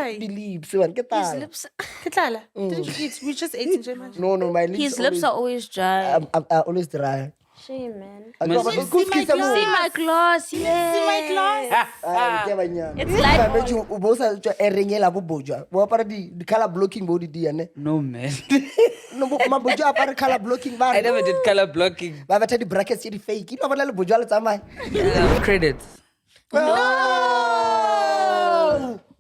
Why? Believe, so get His that. lips. Didn't you eat? We just ate in German. No, my lips. His lips are always dry. are always dry. Shame, man. I go, but go kiss them all. See my gloss. Yeah. See my glass. It's like I bet you both are ringing up boja. What about the color blocking body, DNA? No, man. No, my boja apart color blocking. I never did color blocking. But I tell the brackets, you fake. You know what little boja am I? Credits. No.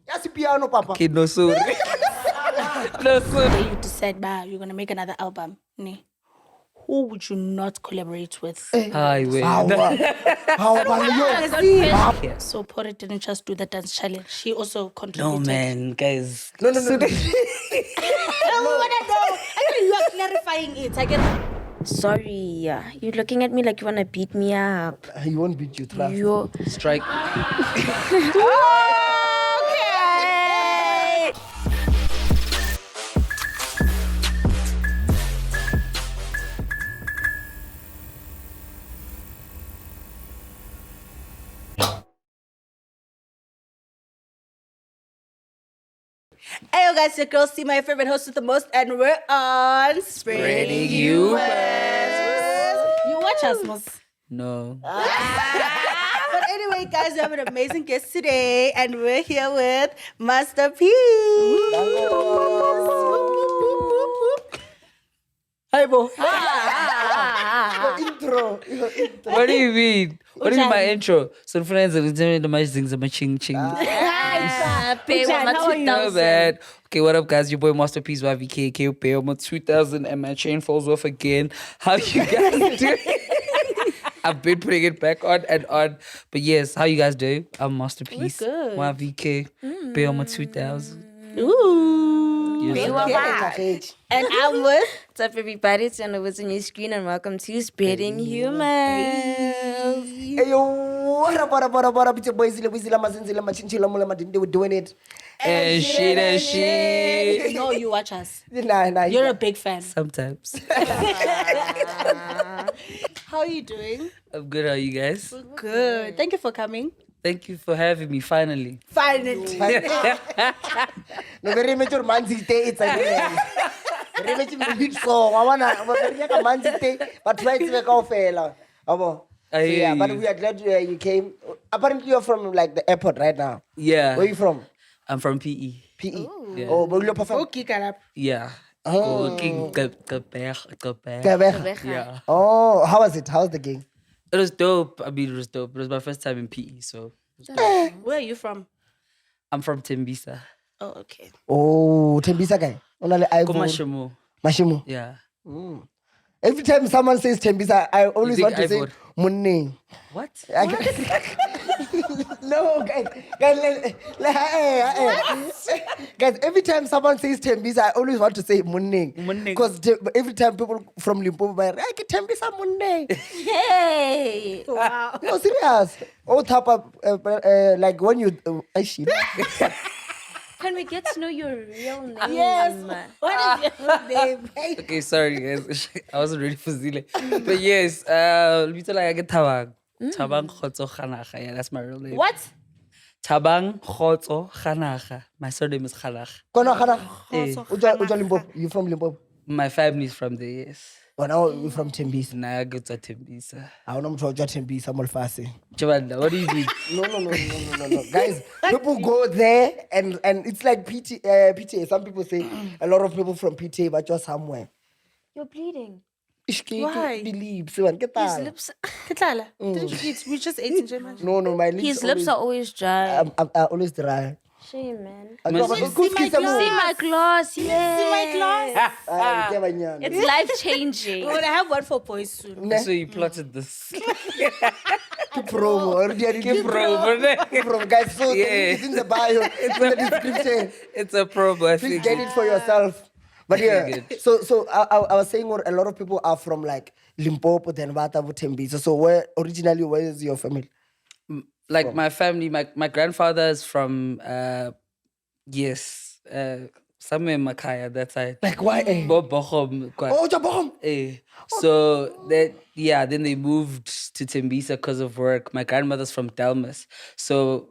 Yes, piano, Papa. Okay, no, sorry. No, sorry. you decide, you're gonna make another album. Nee. Who would you not collaborate with? Hi, wait. How about you? So Phorry didn't just do the dance challenge. She also No, contributed. man, guys. No. I thought you are clarifying it. I get. Sorry, you're looking at me like you wanna beat me up. He won't beat you, trust. You're. Strike. Hey, yo, guys, your girl Seemah, your favorite host with the most, and we're on Spreading Humor. You watch us, Mos. No. But anyway, guys, we have an amazing guest today, and we're here with Master P. Hi, Bo. Intro. What do you mean? What do you mean my intro? So friends, I'm telling you my things, I'm a ching ching. Pay Jan, how are you? No bad. Okay, what up, guys? Your boy Masterpiece YVK, KOP, almost 2000, and my chain falls off again. How you guys doing? I've been putting it back on and on. But yes, how you guys doing? I'm Masterpiece. We're good. YVK, pay almost 2000. Ooh. Yes. And I'm with. What's up, everybody? It's Yanda on your screen, and welcome to Spreading Humor. Hey, yo, what up? It's your boy Zillewizzy, we're doing it. And shit. No, you watch us. Nah. You're a big fan. Sometimes. How are you doing? I'm good, how are you guys? Good. Thank you for coming. Thank you for having me, finally. Finally. No, very mature Manzi day. It's again. Very mature big song. I wanna Manzi day, but try to make off fella. Yeah, but we are glad you came. Apparently, you're from like the airport right now. Yeah. Where are you from? I'm from PE. PE. Yeah. Oh, but you're perform. Okay, Karap. Yeah. Oh. Kabza. Yeah. Oh, how was it? How's the game? It was dope. I mean, it was dope. It was my first time in PE, so. Where are you from? I'm from Tembisa. Oh, okay. Oh, Tembisa guy. Komashimo. Mashimu. Yeah. Every time someone says Tembisa, I always think want to say iPhone? Munne. What? No, guys, guys, every time someone says Tembisa, I always want to say Munne. Because every time people from Limpopo are like, Tembisa Munne. Hey! Wow. No, serious. Oh, tap up, like when you, Can we get to know your real name? Yes. What is your name? Okay, sorry, guys. I wasn't ready for Zile. But yes, let me tell you, I get Tabang. Tabang Khotso Khanaga. Yeah, that's my real name. What? Tabang Khotso Khanaga. My surname is Khanaga. You from Limpopo? My family is from there, yes. Oh, now you're from Tembisa. Nah, I go to Tembisa. I don't know Tembisa, I'm fast. Chavanda, what do you mean? No. Guys, people go there and it's like PTA. Some people say a lot of people from PTA, but just somewhere. You're bleeding. Why? Believe, so get His that. lips. Didn't you eat? We just ate in German. No, my lips. His lips are always dry. are always dry. Shame, man. I go, but go kiss them all. See my gloss. Yeah. See my glass. It's life changing. We're going to have one for boys soon. So you plotted this. Promo. Promo, guys. So Yeah. it's in the bio. It's in the description. It's a promo, I Please think. get it for yourself. But yeah, Good. so I was saying a lot of people are from like Limpopo, then Vata, Tembisa. So where is your family? Like my family, my grandfather is from, somewhere in Makaya, that side. Like why? Bochum. Oh, Jabom. So then they moved to Tembisa because of work. My grandmother's from Delmas. So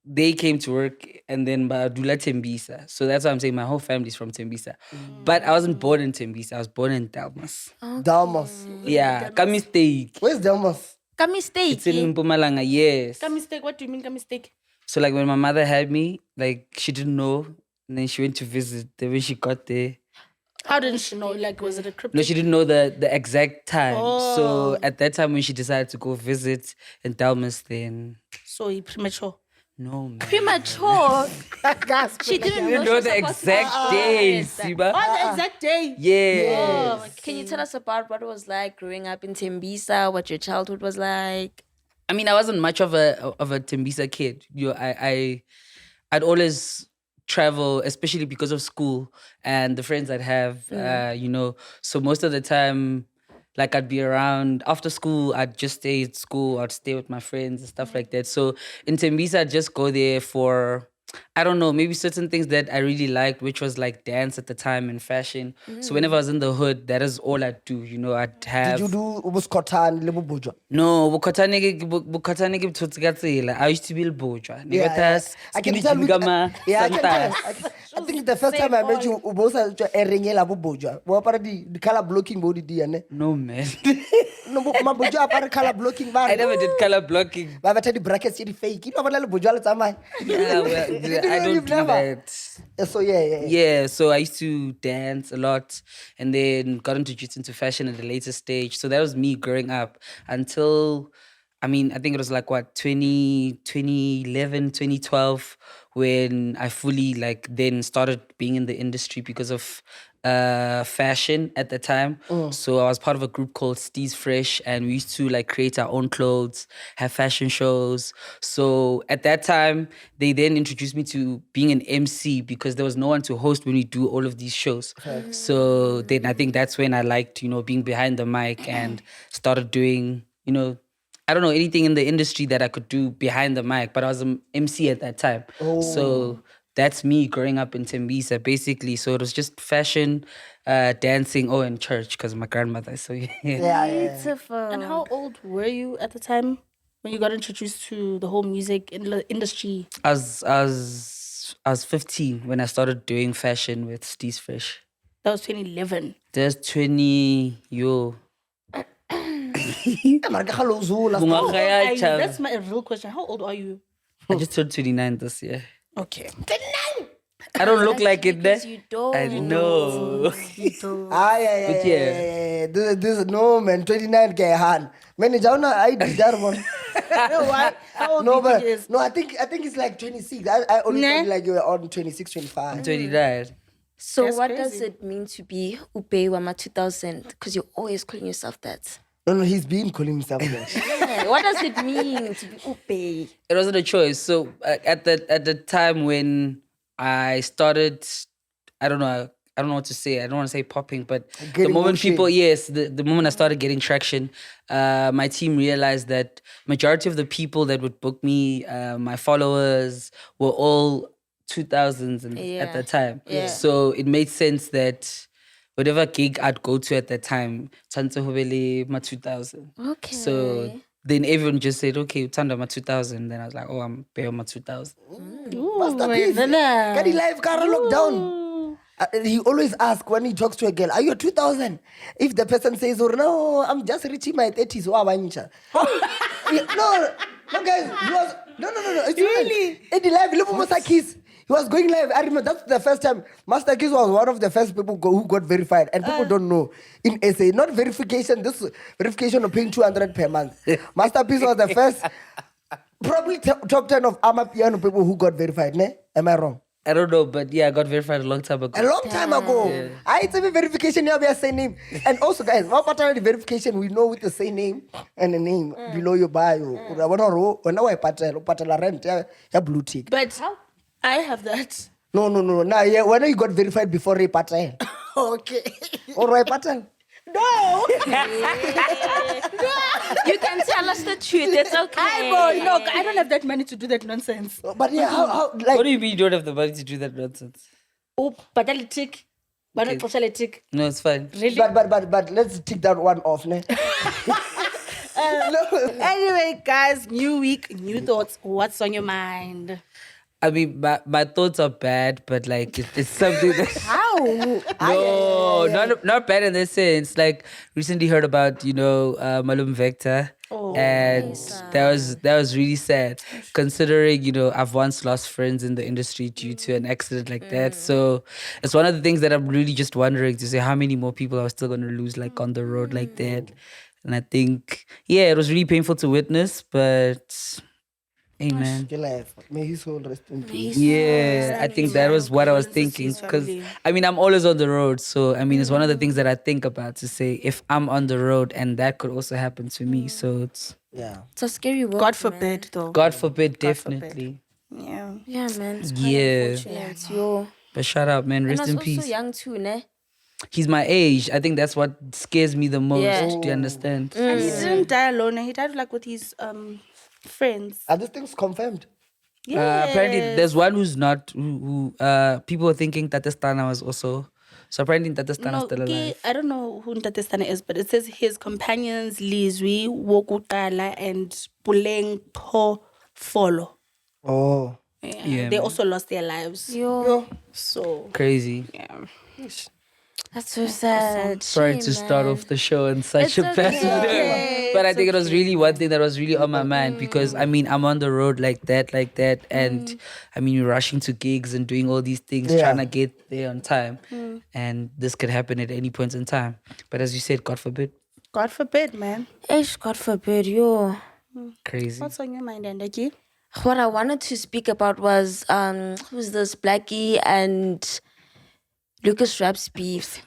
they came to work, and then Badula Tembisa. So that's why I'm saying my whole family's from Tembisa. But I wasn't born in Tembisa. I was born in Delmas. Delmas. Yeah, ka mistake. Where's Delmas? Ka mistake. It's in Mpumalanga, yes. Ka mistake. What do you mean, ka mistake? So like when my mother had me, like she didn't know, and then she went to visit. Then when she got there, How didn't she know? Like, was it a cryptic? no, she didn't know the exact time. So at that time when she decided to go visit in Delmas, then So he premature. no man. Premature. She didn't You know, know she the was supposed to exact day, Seemah. On the exact day. Yeah. Can you tell us about what it was like growing up in Tembisa, what your childhood was like? I mean, I wasn't much of a Tembisa kid. You know, I'd always travel, especially because of school and the friends I'd have. You know, so most of the time, like I'd be around after school. I'd just stay at school. I'd stay with my friends and stuff like that. So in Tembisa, I'd just go there for, I don't know, maybe certain things that I really liked, which was like dance at the time and fashion. So whenever I was in the hood, that is all I'd do. You know, I'd have. Did you do Ubuskotan, Lebubuja? No, bukhatane ke botshotse ka tsela. I used to be Boja. I can tell. Yeah, I can tell. I think the first time I met you, Ubosa Eringela Bubuja. What about the color blocking body DNA? No man. No, my Buja apart color blocking. I never did color blocking. But I tell the brackets in fake. You know what I Buja Tama? Yeah, well, I don't do that. So yeah. Yeah, so I used to dance a lot and then got introduced into fashion at a later stage. So that was me growing up until, I mean, I think it was like what, 2011, 2012, when I fully like then started being in the industry because of fashion at the time. So I was part of a group called Steez Fresh, and we used to like create our own clothes, have fashion shows. So at that time, they then introduced me to being an MC because there was no one to host when we do all of these shows. So then I think that's when I liked, you know, being behind the mic and started doing, you know, I don't know, anything in the industry that I could do behind the mic, but I was an MC at that time. So that's me growing up in Tembisa, basically. So it was just fashion, dancing, and church, because my grandmother. So yeah. Beautiful. And how old were you at the time when you got introduced to the whole music industry? I was 15 when I started doing fashion with Steez Fresh. That was 2011. There's 20, yo. That's my real question. How old are you? I just turned 29 this year. Okay. I don't look like it there. Because you don't. I know. You don't. Yeah. But yeah. This no man, 29 Gahan. Man, I did that one. Why? How old No, do you but think it is? no, I think it's like 26. I only thought like you were on 26, 25. 29. So That's what crazy. does it mean to be Upewama 2000? Because you're always calling yourself that. No, he's been calling himself that. Yeah. What does it mean to be Upe? It wasn't a choice. So at the time when I started, I don't know what to say. I don't want to say popping, but the Getting moment motion. people, yes, the moment I started getting traction, my team realized that majority of the people that would book me, my followers, were all 2000s at the time. Yeah. So it made sense that whatever gig I'd go to at that time, Tante Hobele ma 2000. Okay. So then everyone just said, okay, Tanda ma 2000. Then I was like, oh, I'm Peo ma 2000. Masterpiece. Can he live car lockdown? He always asks when he talks to a girl, are you a 2000? If the person says, oh, no, I'm just reaching my 30s. No, guys. He was, no. It's really? Eddie live, Master Keys. He was going live. I remember that's the first time. Master Keys was one of the first people who got verified. And people don't know. In SA, not verification, this verification of paying 200 per month. Masterpiece was the first, probably top 10 of Ama Piano people who got verified. Ne? Am I wrong? I don't know, but yeah, I got verified a long time ago. A long time ago. Yeah. It's a verification, you have a same name. And also, guys, what part of the verification we know with the same name and the name below your bio. When I patel rent, yeah, blue tick. But I have that. No. Nah, yeah, when you got verified before Ray Patel. Okay. Or Ray Patel. No. You can tell us the truth. It's okay. No, I don't have that money to do that nonsense. But yeah, how like... What do you mean you don't have the money to do that nonsense? Oh, but I'll tick. But not partially tick. No, it's fine. Really? But let's tick that one off, ne? Anyway, guys, new week, new thoughts. What's on your mind? I mean, my thoughts are bad, but like it's something that How? no, not bad in this sense. Like recently heard about Malome Vector, and that was really sad. Considering I've once lost friends in the industry due to an accident like that. So it's one of the things that I'm really just wondering to say how many more people are still gonna lose like on the road like that. And I think it was really painful to witness, but. Amen. May his soul rest in peace. Yeah, I think that was what I was thinking. Because, I mean, I'm always on the road. So, I mean, it's one of the things that I think about to say if I'm on the road and that could also happen to me. So, it's a scary world. God forbid, though. God forbid, definitely. Yeah. Yeah, man. It's quite unfortunate. Yo. But shout out, man. Rest in peace. Also young too, ne? He's my age. I think that's what scares me the most. Yeah. Do you understand? And he didn't die alone. He died like with his friends. Are these things confirmed? Yeah. Apparently, there's one who's not. Who people were thinking that Stunna was also. So apparently, that Stunna is still alive. I don't know who Stunna is, but it says his companions Lizwi, Wokutala, and Puleng Po Follow. Oh. Yeah, they also lost their lives. Yo. So Crazy. yeah. That's so sad. Sorry to start off the show in such a bad note. But I think it was really one thing that was really on my mind because I mean I'm on the road like that, and I mean you're rushing to gigs and doing all these things, trying to get there on time, and this could happen at any point in time. But as you said, God forbid. God forbid, man. God forbid, yo. Crazy. What's on your mind, Angu? What I wanted to speak about was who's this Blxckie and Lucas Rap's beef.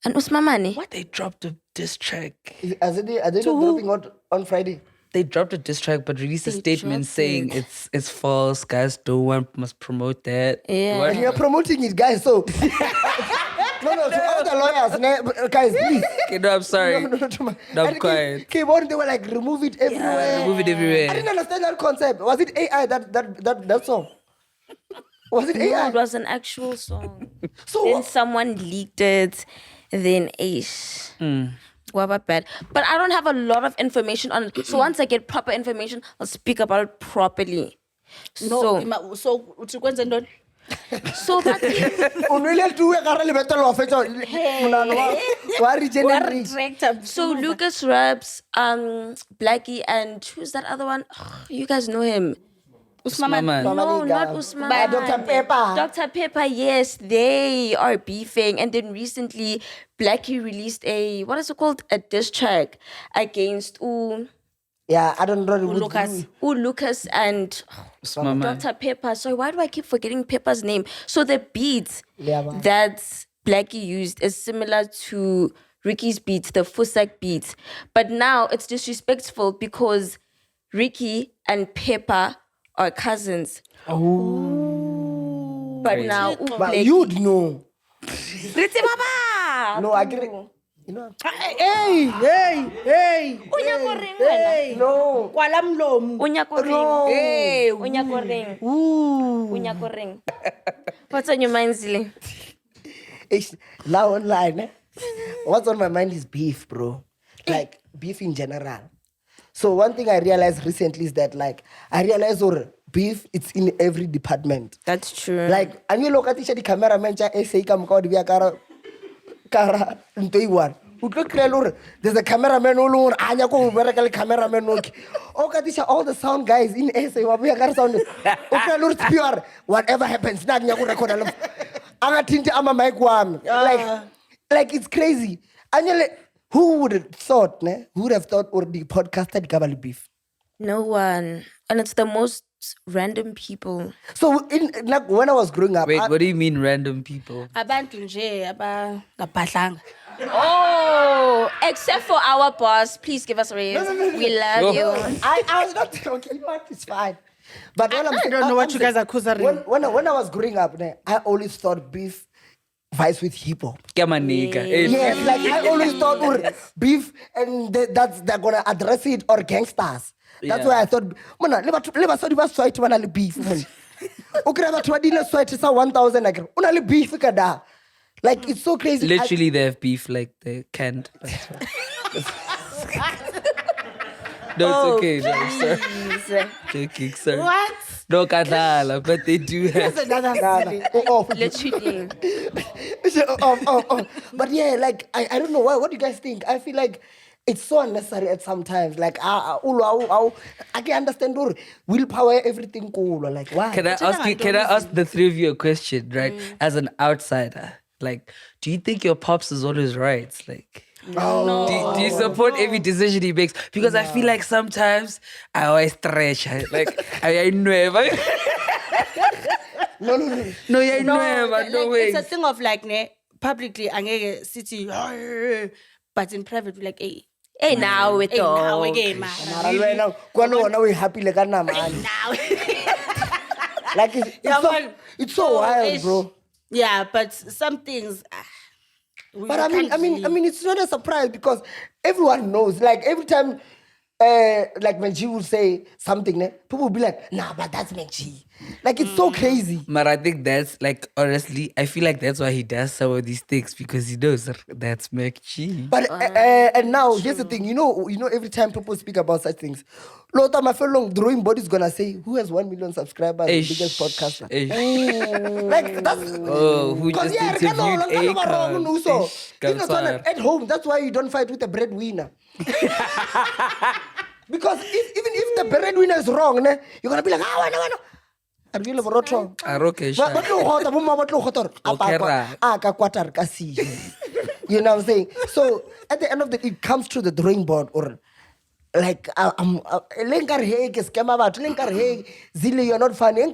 And Usmamane. What, they dropped a diss track? Are they not dropping out on Friday? They dropped a diss track but released a statement saying it's false. Guys, no one must promote that. Yeah. And you're promoting it, guys, so... No, to all the lawyers, guys, please. Okay, no, I'm sorry. No, I'm quiet. Came on, they were like, remove it everywhere. Remove it everywhere. I didn't understand that concept. Was it AI, that song? Was it No, AI? it was an actual song. So Then someone leaked it. Then What bad. But I don't have a lot of information on it. So once I get proper information, I'll speak about it properly. So that So Lucas Raps, Blxckie, and who's that other one? You guys know him. Usman. No, not Usman. By Dr. Pepper. Dr. Pepper, yes, they are beefing. And then recently, Blxckie released a diss track against Yeah, I don't know. Lucas. And Dr. Pepper. So why do I keep forgetting Pepper's name? So the beat that Blxckie used is similar to Ricky's beats, the Fusak beats. But now it's disrespectful because Ricky and Pepper are cousins. Oh. But now, but you'd know. No, I get it. You know. Hey. No. Unyakoring. What's on your mind, Zille? Now online, what's on my mind is beef, bro. Like beef in general. So one thing I realized recently is that beef, it's in every department. That's true. Like, and you look at the cameraman, there's a cameraman all the sound guys in SA whatever happens like it's crazy. And who would have thought or the podcaster the beef? No one. And it's the most random people. So when I was growing up, wait, what do you mean random people? Abantu nje abangabhadlanga. Oh, except for our boss. Please give us a raise. We love you. I was not okay, it's fine. But when I don't know what you guys are accusing. When I was growing up, I always thought beef vibes with hip hop. Yes, like I always thought beef and they're gonna address it or gangsters. That's why I thought, beef. Okay, 1,000 beef kada. Like it's so crazy. Literally, they have beef like they can't. No, it's okay. No, sorry. Joking, sorry. What? No kadala, but they do have. Literally. But yeah, like I don't know what do you guys think? I feel like it's so unnecessary at sometimes. Like I can understand willpower, everything cool. Like why? Can I ask the three of you a question, right? As an outsider, like, do you think your pops is always right? Like, do you support every decision he makes? Because I feel like sometimes I always stretch. I never. No. No, yeah, never. No way. It's a thing of like, publicly, angeke city, but in private, like, hey. Hey, now with Now all. again, Now we happy like a man. Now. Like it's so wild, bro. Yeah, but some things. But I mean, it's not a surprise because everyone knows. Like every time, like MacG will say something, people will be like, "Nah, but that's MacG." Like it's so crazy. But I think that's like, honestly, I feel like that's why he does some of these things, because he knows that's MacG. But and now here's the thing. You know, every time people speak about such things, Lota Mafelong drawing body's gonna say, "Who has 1 million subscribers? The biggest podcaster." Like that's who just interviewed Akon. at home. That's why you don't fight with a breadwinner. Because even if the breadwinner is wrong, you're gonna be like, no. You know what I'm saying? So at the end of the day, it comes to the drawing board, or like Zille, you're not funny.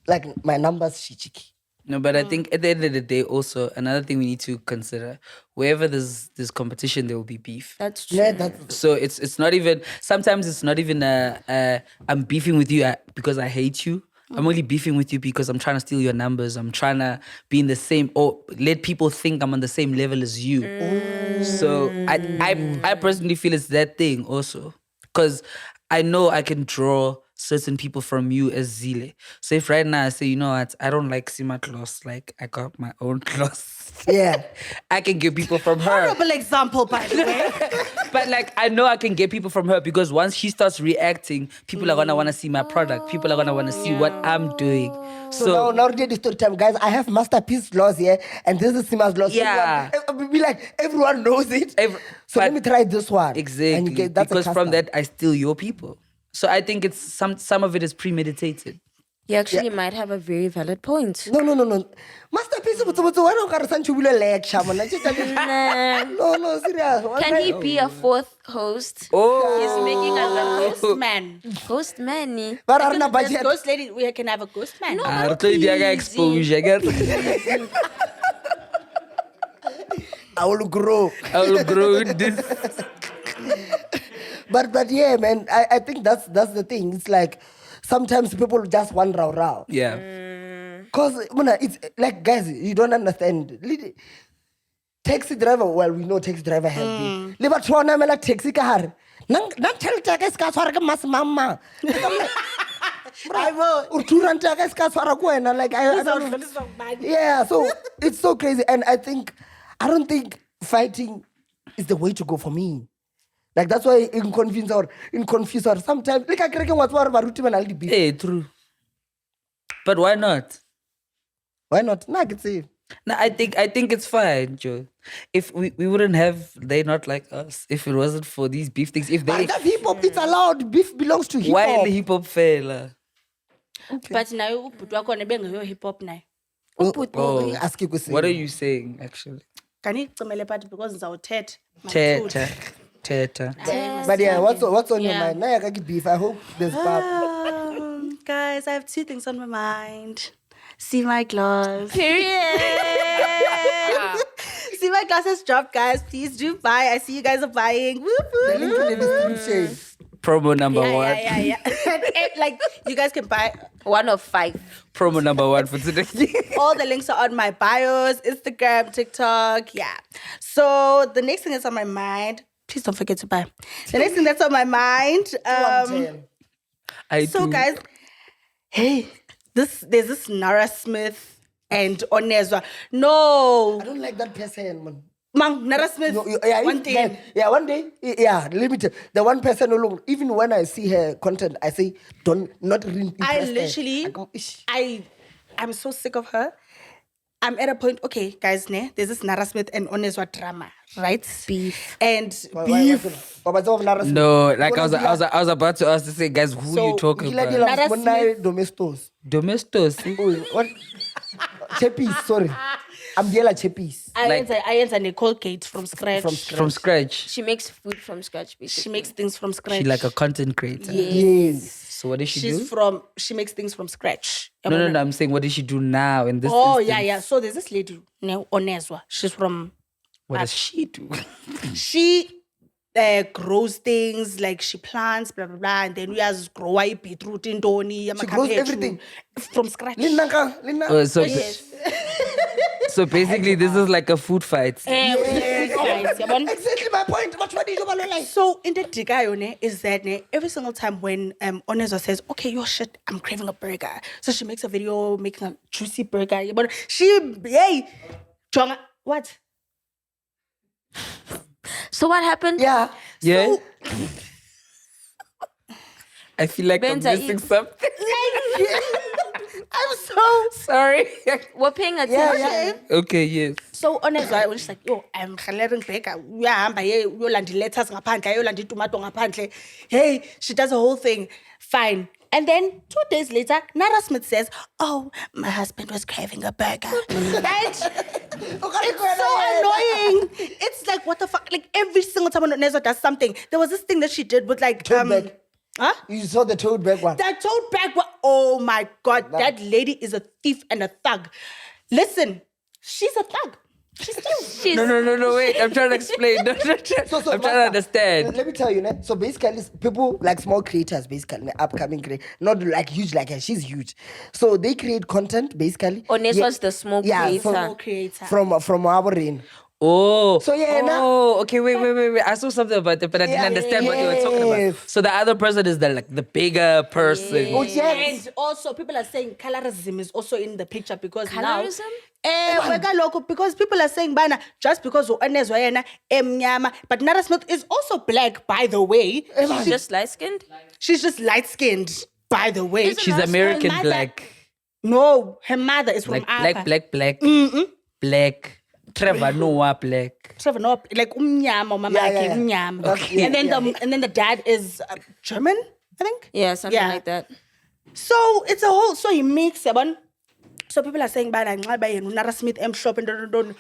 Like my numbers shichiki. No, but I think at the end of the day, also another thing we need to consider: wherever there's competition, there will be beef. That's true. Yeah, So it's not even. Sometimes it's not even I'm beefing with you because I hate you. I'm only beefing with you because I'm trying to steal your numbers. I'm trying to be in the same, or let people think I'm on the same level as you. So I personally feel it's that thing also, because I know I can draw certain people from you as Zille. So if right now I say, you know what, I don't like Seemah clothes, like I got my own clothes. Yeah. I can get people from her. Horrible example, by the way. But like, I know I can get people from her, because once she starts reacting, people are gonna want to see my product. People are gonna want to see what I'm doing. So now ready story time, guys. I have masterpiece laws here, and this is Seemah's laws. Yeah. Be like, everyone knows it. So let me try this one. Exactly. And that's because from that, I steal your people. So I think it's some of it is premeditated. You actually might have a very valid point. No. Masterpiece, why don't you send you a lecture, man? No, serious. Can he be a fourth host? Oh. He's making a host. Postman. Postman. But are not There's budget. ghost lady, we can have a ghost man. No. I told you I got exposure. I will grow. I will grow in this. But yeah, man, I think that's the thing. It's like sometimes people just want rah. Yeah. Cause it's like, guys, you don't understand. Taxi driver, well, we know taxi driver has been. Liba twana mela taxi car. Nang tell taxi car swara ke mas mama. I will. Uturan taxi car swara kuena. Like I don't know. Yeah, so it's so crazy, and I don't think fighting is the way to go for me. Like that's why in confuse or sometimes like I can what's more about beef. Hey, true. But why not? Why not? Nah, I can see. No, I think it's fine, Joe. If we wouldn't have they not like us, if it wasn't for these beef things, if they that's hip hop, it's allowed. Beef belongs to hip hop. why the hip hop fella? But now, hip hop now. Ask you What are you saying actually? Can you tell me because it's our Teta. But yeah, what's on your mind? Now I can beef. I hope there's pop. Guys, I have two things on my mind. See my gloves. Period. See my glasses dropped, guys. Please do buy. I see you guys are buying. Whoop, whoop. The link in the description. Promo number one. Yeah. Like, you guys can buy 1 of 5. Promo number one for today. all the links are on my bios, Instagram, TikTok. Yeah. So the next thing that's on my mind, please don't forget to buy. The next thing that's on my mind. Guys, hey, there's this Narra Smith and Onezwa. No. I don't like that person, man. Mang, Narra Smith. No, one day. One day. Yeah, limited. The one person alone. Even when I see her content, I say, not really. I literally, I'm so sick of her. I'm at a point, okay, guys, there's this Narra Smith and Onezwa drama, right? Beef. And beef. No, like I was about to ask to say, guys, who you talking about? Narra Smith. Domestos. What? Cheppies, sorry. I'm yellow cheppies. I answer Nicole Kate from scratch. From scratch. She makes food from scratch, basically. She makes things from scratch. She like a content creator. Yes. So what does she do? She makes things from scratch. No, I'm saying what does she do now in this instance? Yeah. So there's this lady, Onezwa. She's from... What does she do? She grows things, like she plants, blah, blah, blah, and then we has grow beetroot, indoni, she grows everything. From scratch. So basically, this is like a food fight. Exactly my point. What do you like? So in the Digayone is that every single time when Onezwa says, okay, yo shit, I'm craving a burger. So she makes a video making a juicy burger. But what? So what happened? Yeah. So, I feel like I'm missing something. I'm so sorry. We're paying attention. Yeah. Okay, yes. So Onezwa was just like, yo, I'm coloring burger. Uyahamba yolanda lettuce ngaphandle, yolanda tomato ngaphandle. Hey, she does the whole thing. Fine. And then 2 days later, Narra Smith says, oh, my husband was craving a burger. It's so annoying. It's like, what the fuck? Like every single time Onezwa does something, there was this thing that she did with like... Tote bag. Huh? You saw the tote bag one. That tote bag one. Oh my God. That lady is a thief and a thug. Listen, she's a thug. She's No, wait. I'm trying to explain. I'm trying to understand. Let me tell you, so basically, people like small creators, basically, upcoming creators, not like huge like her. She's huge. So they create content, basically. Onezwa's the small creator. Small creator. From our rain. Oh. So okay, wait. I saw something about that, but I didn't understand what you were talking about. So the other person is the bigger person. Yes. Oh, yes. And also people are saying colorism is also in the picture because colorism? Because people are saying bana just because Onezwa yena emnyama, but Narra Smith is also black, by the way. She's just light-skinned? She's just light-skinned, by the way. She's American black. No, her mother is from Africa. Black. Black. Trevor Noah black. Trevor Noah, like umnyama, mama umnyama. Okay. And then the dad is German, I think. Yeah, something like that. So it's a whole. So he makes one. So people are saying, Narra Smith shop and then Onezwa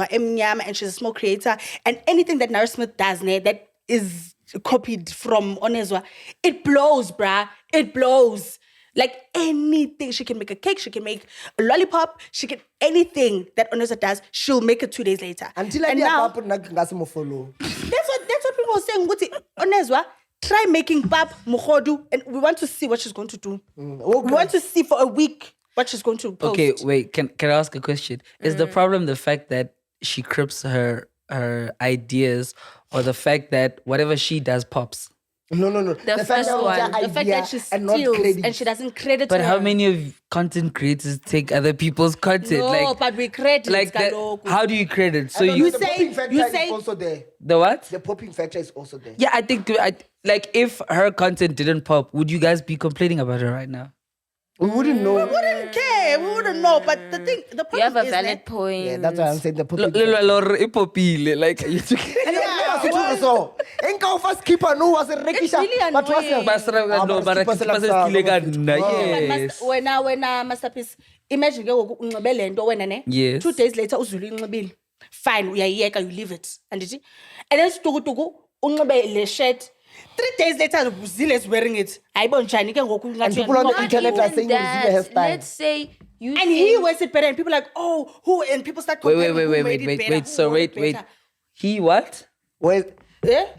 emnyama, and she's a small creator, and anything that Narra Smith does that is copied from Onezwa, it blows, bruh. It blows. Like anything, she can make a cake, she can make a lollipop, she can anything that Onezwa does, she'll make it 2 days later. Until and now, follow. That's what people are saying. Onezwa, try making pap mukhodu, and we want to see what she's going to do. Okay. We want to see for a week what she's going to post. Okay, wait. Can I ask a question? Is the problem the fact that she crips her ideas, or the fact that whatever she does pops? No. The first one. The fact that she steals and she doesn't credit. But how many of content creators take other people's content? No, but we credit. Like that, how do you credit? So you say is also there. The what? The popping factor is also there. Yeah, I think like if her content didn't pop, would you guys be complaining about her right now? We wouldn't know. We wouldn't care. We wouldn't know. But the problem you have a is valid point. Yeah, that's why I'm saying the popping. Like you took. So, first keeper no was a it's really annoying. Yes. When masterpiece, imagine when yes. 2 days later uzulu fine, you leave it. And then tugu le shirt. 3 days later, Zillewizzy is wearing it. And people on the internet are saying Zillewizzy hairstyle. Let's say you. And he wears it better, and people are like, oh, who? And people start comparing. Wait. So wait. He what?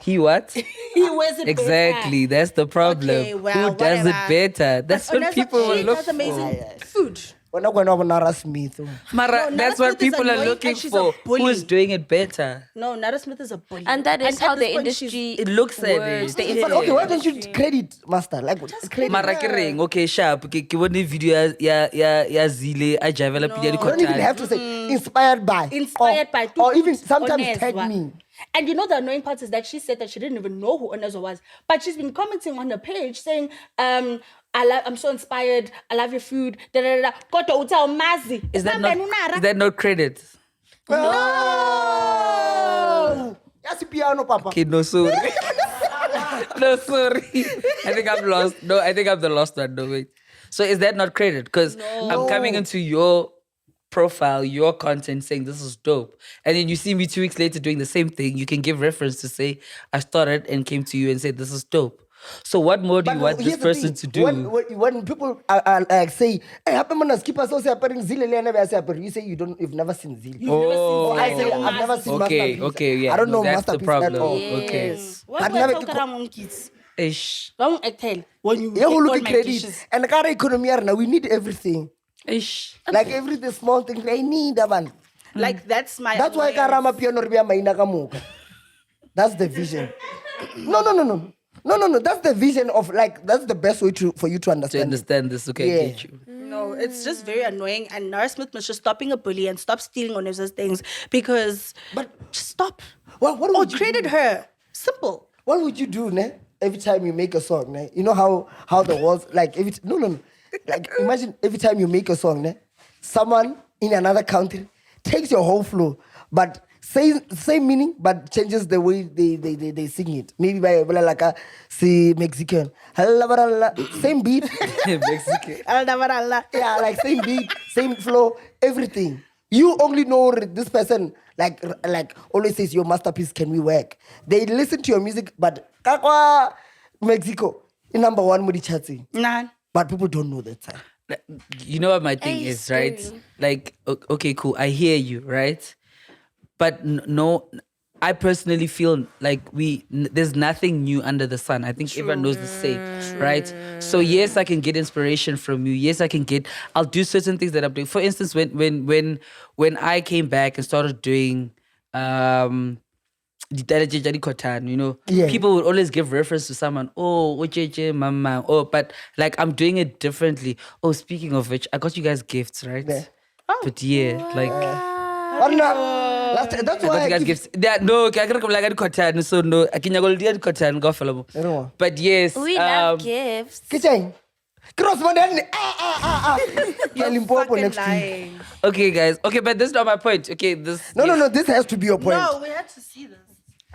He what? He wears it exactly. Better. That's the problem. Okay, well, who does it better? That's what people will look for. Amazing food. We're not going to have Narra Smith. Mara, No, that's Narra what Smith is people are annoying looking and she's for. a bully. Who's doing it better? No, Narra Smith is a bully. And that is at how this the point, she's- industry It looks at works. it. The But okay, why don't you credit Master? Like, credit Mara ke reng, okay, sharp. Okay, ke bone video ya Zile, I developed You don't even have to say inspired by. Inspired by. Or even sometimes Onezwa. tag me. And you know the annoying part is that she said that she didn't even know who Onezwa was. But she's been commenting on her page saying, I'm so inspired. I love your food. Da, da, da, da. Kodwa uthi awumazi. Is that Uhambe not, noNarra. is that not credit? No! Yes, piano, Papa. Okay, no, sorry. No, sorry. I think I'm lost. No, I think I'm the lost one. No, wait. So is that not credit? Because I'm coming into your profile, your content saying this is dope. And then you see me 2 weeks later doing the same thing. You can give reference to say, I started and came to you and said, this is dope. So what more do you want this here's the person thing. to do? When people are like say, "Hey, happen man skip us also appearing Zile never appearing," you say you've never seen Zile. Oh, I say I've never seen okay, Masterpiece. okay, yeah. I don't know that's the Masterpiece problem. at all. Okay. Yes. What But we're never- talking about kids. Ish. Don't tell when you Yeah, who take look all at my credit dishes. and the car economy now we need everything. Ish. Like every the small thing they need man. Like that's my. That's why awareness. Karama piano rbia maina kamuka. That's the vision. No. That's the vision of like that's the best way for you to To understand. understand this, okay, I Yeah. get you. No, it's just very annoying. And Narra Smith must just stop being a bully and stop stealing on those things because. But- just stop. What Or would you credit do? her. Simple. What would you do, ne? Every time you make a song, ne? You know how the world like no. Like imagine every time you make a song, ne? Someone in another country takes your whole flow, but same meaning, but changes the way they sing it. Maybe by like a Mexican. Same beat. Mexican. Yeah, like same beat, same flow, everything. You only know this person like always says your masterpiece can we work. They listen to your music, but kakwa Mexico in number one muri chatting. Nah. But people don't know that side. You know what my thing Hey, is, right? scary. Like, okay, cool. I hear you, right? But no, I personally feel like there's nothing new under the sun. I think everyone knows the same, right? So yes, I can get inspiration from you. Yes, I'll do certain things that I'm doing. For instance, when I came back and started doing you know, Yeah. people would always give reference to someone. Oh, Ojeje, mama. Oh, but like I'm doing it differently. Oh, speaking of which, I got you guys gifts, right? Yeah. But yeah, like But no, that's I why got you guys gifts. Yeah, no, I got like a cotton, so no, I can go cotton, go follow. I don't know. But yes, We love gifts. Kitchen. Crossman. Yeah, Limpopo Fucking next week. lying. okay, guys. Okay, but this is not my point. Okay, this. No. This has to be your point. No, we had to see this.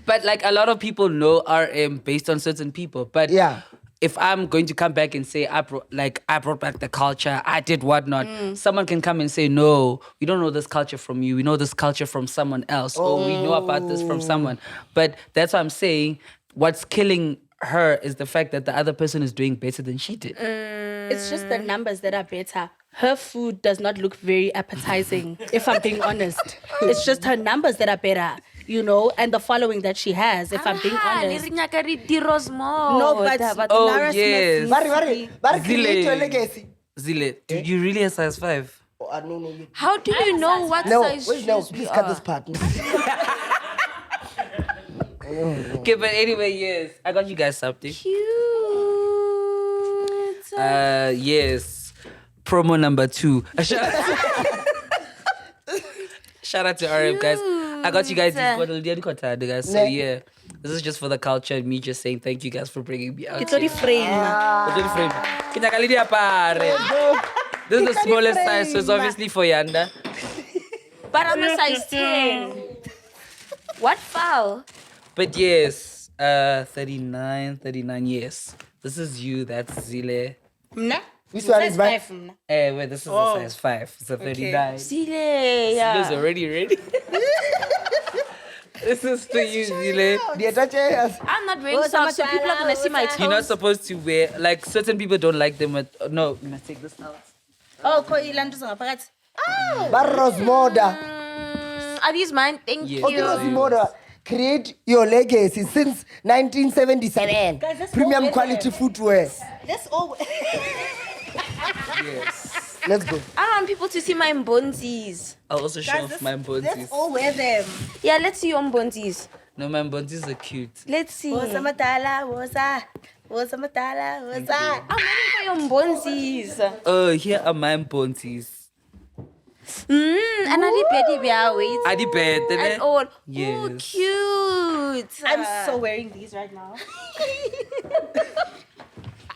But like a lot of people know RM based on certain people. But Yeah. if I'm going to come back and say I brought back the culture, I did whatnot, someone can come and say, no, we don't know this culture from you. We know this culture from someone else. Or we know about this from someone. But that's what I'm saying. What's killing her is the fact that the other person is doing better than she did. It's just the numbers that are better. Her food does not look very appetizing, if I'm being honest. It's just her numbers that are better, you know, and the following that she has, if I'm being honest. No, but Oh, Narra Smith yes. needs Bari, to be- create your legacy. Zile, do you really a size 5? Oh, no. How do you know what No, size wait, no, shoes we please cut are? this part. Okay, but anyway, yes, I got you guys something. Cute. Yes. Promo number 2. Shout out to RM, guys. I got you guys these bottle guys. So yeah, this is just for the culture and me just saying thank you guys for bringing me out. It's already frame. This is the smallest size, so it's obviously for Yanda. But I'm a size 10. What foul? But yes, 39, yes. This is you, that's Zile. Mna? Which one is Size right? 5, mna. Wait, this is a size 5. It's a 39. Zile, Zile's yeah. already ready. This is for you, Zile. The attaches. I'm not wearing socks, so people are gonna see my toes. You're not supposed to wear, like, certain people don't like them. No, you must take this out. Oh, ko ilan to sa ngaphakathi? But Rosmoda. Are these mine? Thank Yes. Okay, you. Rosmoda. Create your legacy since 1977. Guys, let's Premium go quality with footwear. Let's all. Yes. Let's go. I want people to see my mbonzis. I'll also show off my Let's bonzies. all wear them. Yeah, let's see your mbonzis. No, my bonzies are cute. Let's see. Woza matala, woza. Woza matala, woza. I'm waiting for your mbonzis. Oh, here are my bonzies. And I did wait. Adi better. And all. Oh, Yes. cute. I'm so wearing these right now.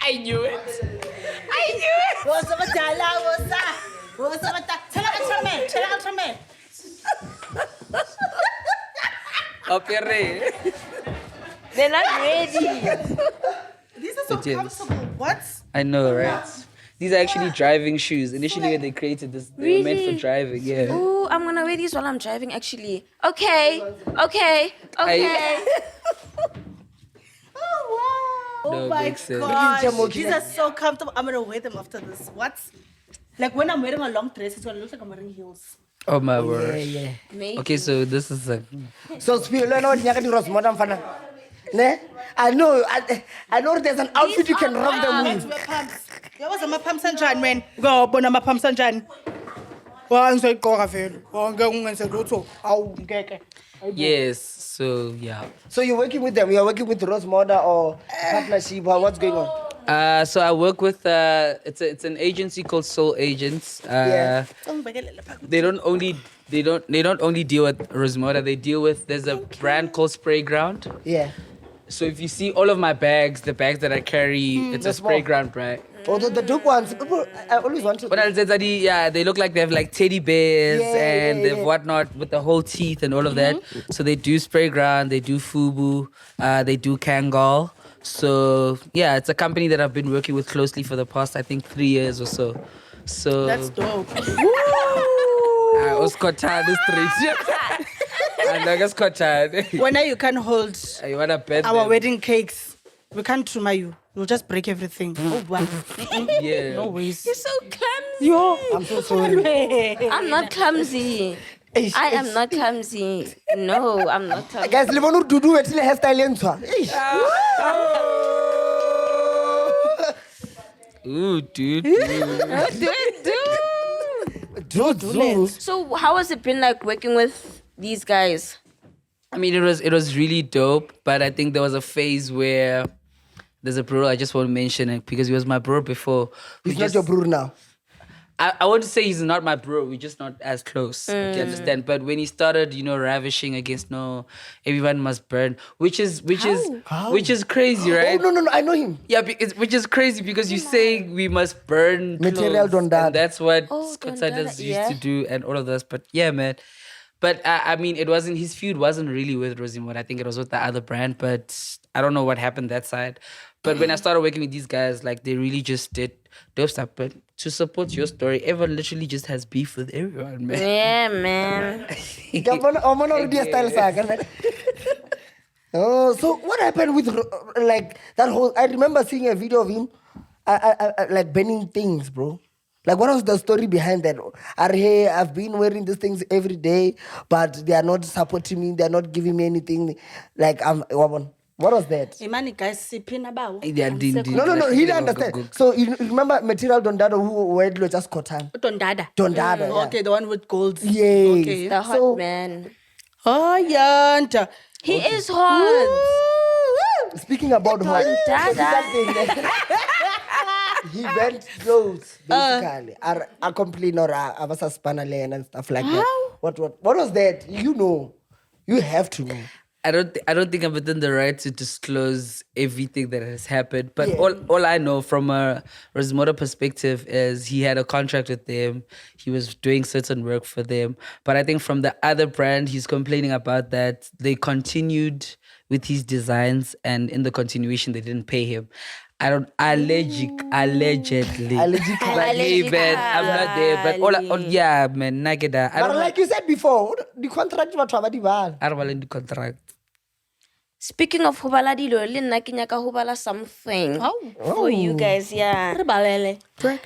I knew it. Woza matala, woza. Woza matala. Tell Ultraman. Up your ray. They're not ready. These are so It is. comfortable. What? I know, right? These are actually driving shoes. Initially, when they created this, they were meant for Really? driving. Yeah. Oh, I'm gonna wear these while I'm driving actually. Okay. Oh wow. No, Oh my makes sense. gosh. These are so comfortable. I'm gonna wear them after this. What? Like when I'm wearing a long dress, it's gonna look like I'm wearing heels. Oh my word. Yeah. Maybe. Okay, so this is a. So Spiro, I know nyaka di Rosmoda mfana. Ne? I know there's an outfit you can rock them Let's with. wear pumps. There was a pumps and jan, man. Go, bona ma pumps and jan. Wa ngizoyiqoka vele. Wa ngeke ungenze lutho. Awu ngeke. Yes, so yeah. So you're working with them, you're working with Rosmoda or partnership, or what's going on? So I work with it's an agency called Soul Agents. Yeah. They don't only deal with Rosmoda. They deal with there's a brand called Spray Ground. Yeah. So if you see all of my bags, the bags that I carry, it's a the Spray small. Ground brand. Oh, the dope ones. People, I always want to. But I'll say that they look like they have like teddy bears and they have yeah. whatnot with the whole teeth and all of that. So they do Spray Ground, they do Fubu, they do Kangol. So yeah, it's a company that I've been working with closely for the past, I think, 3 years or so. So That's dope. I was caught tired this street. And I just caught tired. When you can hold You wanna bet our them? wedding cakes, we can't tumor you. You'll just break everything. Oh wow. Yeah. No ways. You're so clumsy. Yo. I'm so sorry. I'm not clumsy. I am not clumsy. No, I'm not clumsy. Guys, le bona do etile hairstyle entswa. Ooh, dude. Do. So how has it been like working with these guys? I mean, it was really dope, but I think there was a phase where there's a bro, I just won't mention it because he was my bro before. He's not your bro now. I want to say he's not my bro. We're just not as close. You understand? But when he started, ravishing against everyone must burn, which is crazy, right? Oh, no, I know him. Yeah, which is crazy because you say we must burn Material clothes, Dondada. and that's what Oh, Scotlanders Dondada, used to do and all of this. But yeah, man. But I mean, his feud wasn't really with Rosmoda. I think it was with the other brand, but I don't know what happened that side. But when I started working with these guys, like they really just did dope stuff. But to support your story, everyone literally just has beef with everyone, man. Yeah, man. Oh, so what happened with like that whole? I remember seeing a video of him, like burning things, bro. Like, what was the story behind that? I've been wearing these things every day, but they are not supporting me. They are not giving me anything. Like, what was that? Imani guys sipping about. Yeah, No, he didn't understand. So you remember Material Dondada who were just Kotan? Dondada. Dondada, yeah. Okay, the one with golds. Yes. Okay. The hot So- man. Oh, Yanda. He is hot. Speaking about hot, Dondada. he bent clothes basically. I complain or I was a spanner and stuff like that. What was that? You have to know. I don't think I'm within the right to disclose everything that has happened. But Yeah. all I know from a Rosmoda perspective is he had a contract with them. He was doing certain work for them. But I think from the other brand, he's complaining about that they continued with his designs, and in the continuation, they didn't pay him. Allegedly. Allegedly. But hey, man, I'm not there. But yeah, man, nageda. I But don't like you said before, the contract was I don't want the contract. Speaking of hobaladilo, le nna ke nyaka hobala something for you guys, yeah.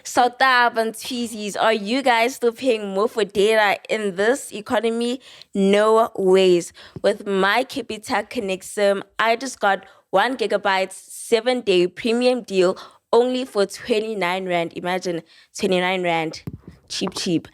South African species, are you guys still paying more for data in this economy? No ways. With my Capitec Connect SIM, I just got 1 gigabyte 7-day premium deal only for 29 Rand. Imagine 29 Rand. cheap.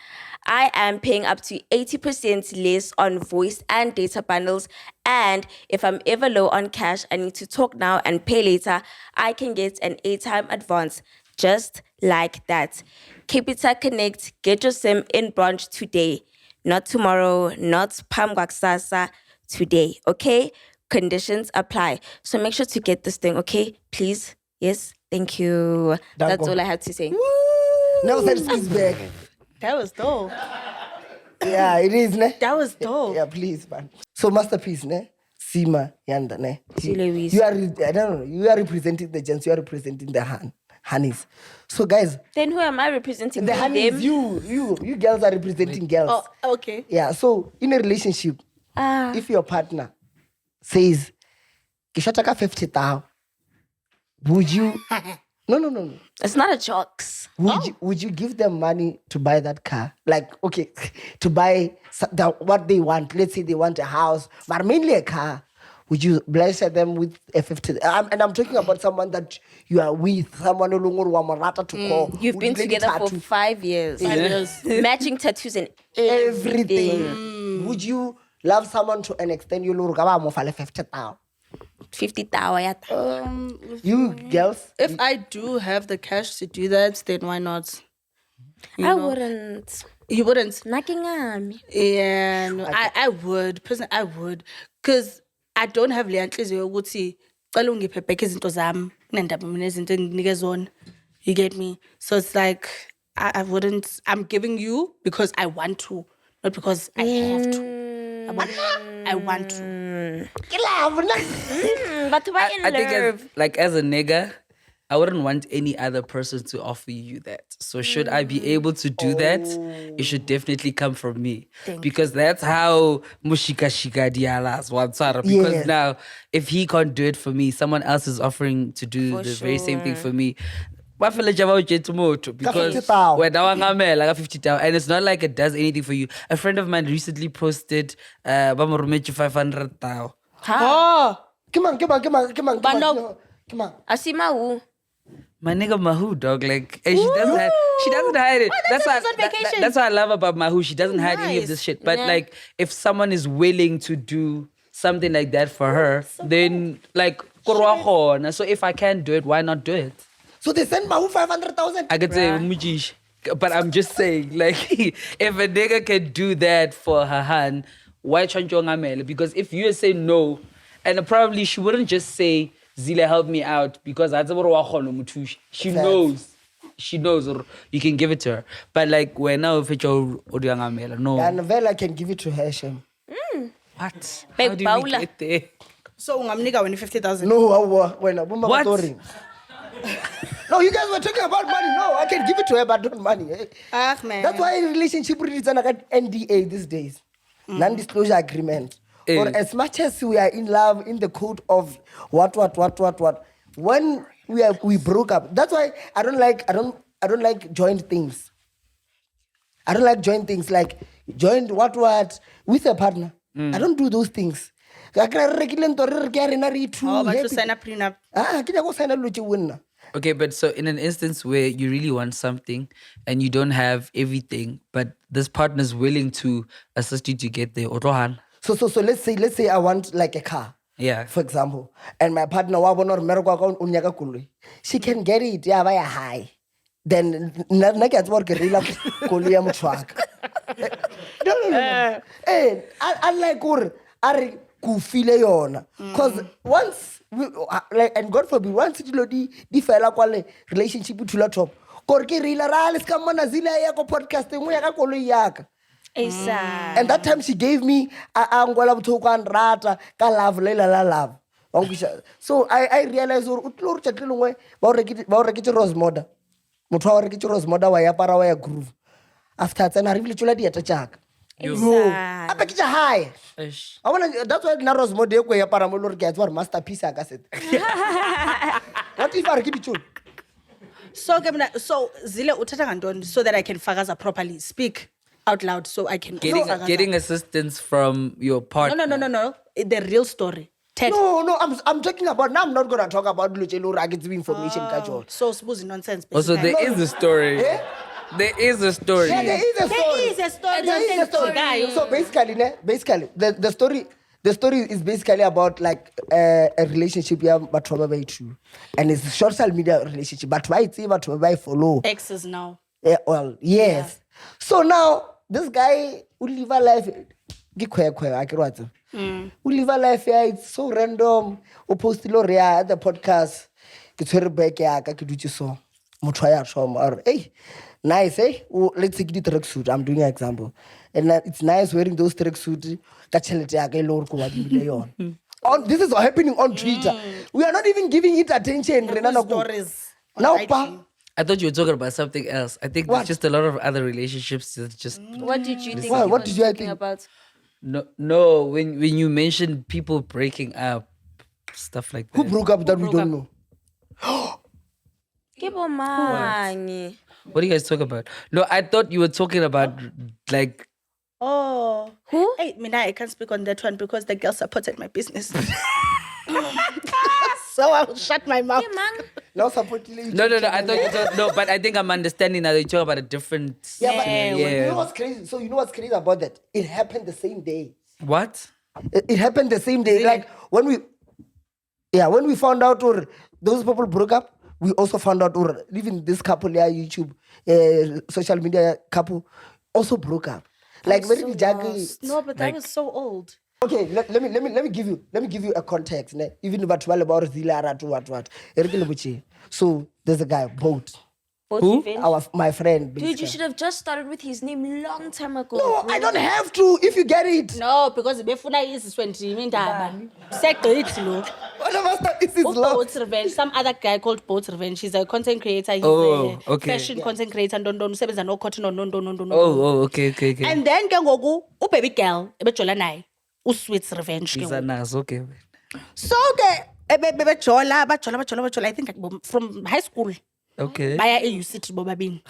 I am paying up to 80% less on voice and data bundles. And if I'm ever low on cash, I need to talk now and pay later, I can get an airtime advance. Just like that. Capitec Connect, get your SIM in branch today. Not tomorrow, not pamgwaksasa, today. Okay? Conditions apply. So make sure to get this thing, okay? Please. Yes, thank you. That's all I have to say. Now that is back. That was dope. Yeah, it is, ne? That was dope. Yeah, please, man. So masterpiece, ne? Seemah, Yanda, ne? Zillewizzy. You are, I don't know, you are representing the gents, you are representing the honeys. So guys, Then who am I representing? the honeys, Them? you girls are representing girls. Oh, okay. Yeah, so in a relationship, if your partner says, Kishataka 50,000, would you? No. It's not a jokes. Would you give them money to buy that car? Like, okay, to buy what they want. Let's say they want a house, but mainly a car. Would you bless them with a 50? And I'm talking about someone that you are with, someone to call. You've been together for 5 years. 5 years. Matching tattoos and everything. Would you love someone to an extent you look about 50,000? 50,000. You girls? If I do have the cash to do that, then why not? I wouldn't. You wouldn't? Knocking on me. Yeah, no, I would. Personally, I would. Because I don't have le nhliziyo yokuthi cela ungiphe back izinto zami kunendaba mina izinto enginike zona. You get me? So it's like I wouldn't. I'm giving you because I want to, not because I have to. I want to. But to buy in I think love. as a nigga, I wouldn't want any other person to offer you that. So should I be able to do that, it should definitely come from me. Because that's how mushika shika dialas wansara. Because Yes. now, if he can't do it for me, someone else is offering to do For the very same thing sure. for me. Because when I got 50,000, and it's not like it does anything for you. A friend of mine recently posted, 500,000. Oh, Come on. But no. Come on. Asima who? My nigga Mahu, dog, like, and she doesn't hide it. that's why on vacation. that's what I love about Mahu. She doesn't hide any of this Nice. shit. But Yeah. like, if someone is willing to do something like that for her, then like, so if I can't do it, why not do it? So they send Mahu 500,000? I could say Mujish, but I'm just saying, like, if a nigga can do that for her hand, why change your ngamele? Because if you say no, and probably she wouldn't just say, Zile, help me out, because she knows, or you can give it to her. But like, when now if it's your no. And Vela can give it to her, Shem. What? Big How do we bowler. get there? so ungamnika wena 50,000. No, when What? No, you guys were talking about money. No, I can give it to her, but not money. Ah man. That's why in relationship it's an NDA these days, non-disclosure agreement. Or as much as we are in love, in the code of what. When we broke up, that's why I don't like joint things. I don't like joint things like joint what with a partner. I don't do those things. Oh, but you sign a prenup. Okay, but so in an instance where you really want something and you don't have everything, but this partner's willing to assist you to get there, Otohan. So let's say I want like a car. Yeah. For example, and my partner she can get it, yeah, via high. Then get work No. Hey, I like are kufile yona. Cause once like, and God forbid, once di fela kwale relationship to la top. Korke rila ra le ska mona zila ya ko podcast ngwe ya ka koloi yaka. And that time she gave me angwala butho kwa nrata ka love la love. So I realized utlor chatlengwe ba o rekitse Rosmoda. Motho wa rekitse Rosmoda wa ya para wa ya groove. After that I really chula dieta chaka. No, I bet it's high. I want that's why Narra Rosmoda ko ya para mo lor ke tswa masterpiece aka set. What if I keep it chula? So Zile uthatha ngantoni so that I can fakaza properly. Speak out loud so I can Getting assistance from your partner. No. The real story. Ted. No, I'm talking about now. I'm not gonna talk about Luchelo Ragged's information, Kajol. So suppose nonsense. Also, there is a story. There is a story. Yeah, there is a story. There is a story. There is a story. Guy. So basically, the story is basically about like a relationship yeah, but by two, and it's a social media relationship. But why it's even by follow? Exes now. Yeah, well, yes. Yeah. So now this guy will live a life. We live a life yeah, it's so random. O post at the podcast. It's her back yeah, so. Or hey, nice, eh? Oh, let's take the tracksuit. I'm doing an example. And it's nice wearing those tracksuits. This is happening on Twitter. We are not even giving it attention. Stories. Now, I thought you were talking about something else. I think there's just a lot of other relationships that just. What did you think? What did you think about? No. When you mentioned people breaking up, stuff like that. Who broke up that we don't know? What do you guys talk about? No, I thought you were talking about like. Oh. Who? Hey, Mina, I can't speak on that one because the girl supported my business. So I will shut my mouth. Now support you. No. I thought you thought no, but I think I'm understanding now that you talk about a different. Yeah, but you know what's crazy? So you know what's crazy about that? It happened the same day. What? It happened the same day. Like when we found out or those people broke up, we also found out or even this couple yeah, YouTube, social media couple also broke up. Like very No, but that was so old. Okay, let me give you a context. Ne? Even about what. So there's a guy, Boat. Who? My friend. Dude, you should have just started with his name long time ago. No, I don't have to. If you get it. No, because Befuna is 20. One of us that is his love. Boat's Revenge. Some other guy called Boat's Revenge. He's a content creator. He's a fashion content creator. No cotton. No. Oh, okay. And then Gangogu, baby girl, Ebechola Sweet's Revenge. These are nice. Okay. So Bachola, I think from high school. Okay. Baya UCT Bobabin.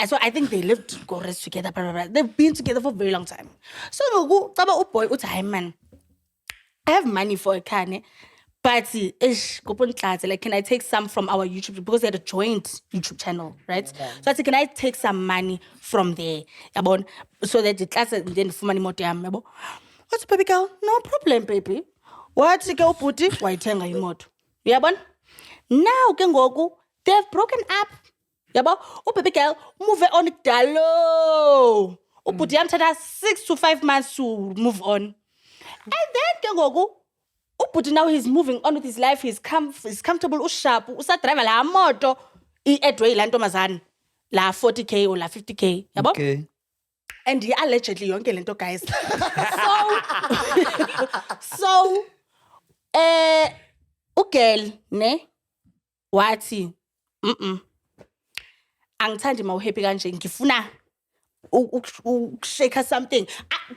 So I think they lived together. Blah, blah, blah. They've been together for a very long time. So go boy, man. I have money for a car, but like, can I take some from our YouTube because they had a joint YouTube channel, right? So I said, can I take some money from there? So that the class and then for money more time. What's baby girl? No problem, baby. What to go put it? Why tell you more? Now Kengoku, they've broken up. Baby girl, move on dalo. Put the 6 to 5 months to move on. And then Kengoku, now he's moving on with his life. He's comfortable. Usharp. Usa drive la moto. Edway Lantomazan. La 40K or la 50K. Okay. And he allegedly yonke lento guys. So ugel ne wathi angithandi mawuhappy kanje ngifuna shake something.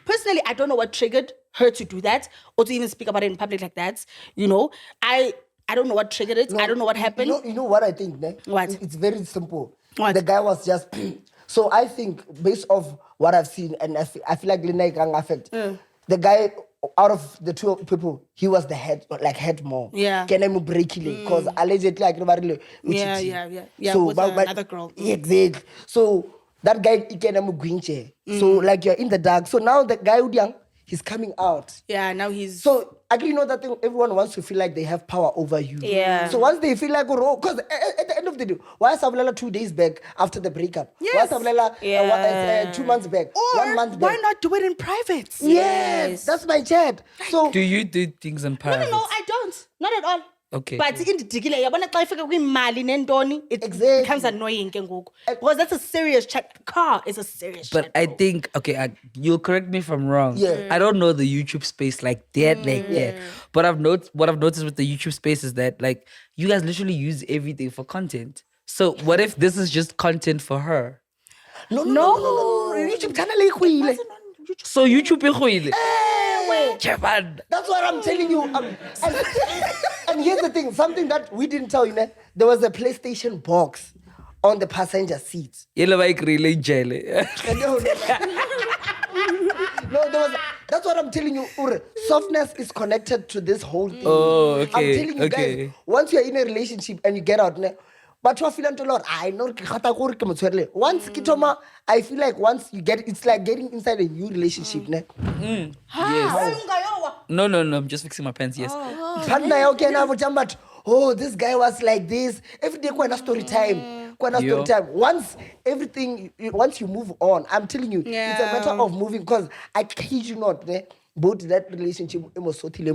Personally, I don't know what triggered her to do that or to even speak about it in public like that. You know, I don't know what triggered it. No, I don't know what happened. You know what I think, ne? What? It's very simple. What? The guy was just... So I think, based off what I've seen, and I feel like Lena can affect, the guy, out of the two people, he was the head more. Yeah. Can I break it? Because allegedly, I can Yeah, so, with another girl. Exactly. So that guy, he can gwinche. So like you're in the dark. So now the guy who's young, he's coming out. Yeah, now he's... So I agree, know that thing, everyone wants to feel like they have power over you. Yeah. So once they feel like, because at the end of the day, why is Sablela 2 days back after the breakup? Yes. Why is Sablela 2 months back? Or 1 month back? why not do it in private? Yes, that's my chat. So do you do things in private? No, I don't. Not at all. Okay. But in particular, it Exactly. becomes annoying because that's a serious chat. Car is a serious But chat. I think, you'll correct me if I'm wrong. Yeah. I don't know the YouTube space like that. But what I've noticed with the YouTube space is that like you guys literally use everything for content. So what if this is just content for her? No. YouTube channel is So YouTube is That's what I'm telling you. And here's the thing, something that we didn't tell you, there was a PlayStation box on the passenger seat. Yellow bike really jelly. No, there was. That's what I'm telling you. Softness is connected to this whole thing. Oh, okay. I'm telling you guys, once you're in a relationship and you get out, But I feel a lot. I know once kitoma, I feel like once you get it's like getting inside a new relationship. Ne? Yes. No, I'm just fixing my pants. Yes. Oh, this guy was like this. Every day, story time. Story time. Once you move on, I'm telling you, it's a matter of moving. Because I kid you not, both that relationship, emosotile.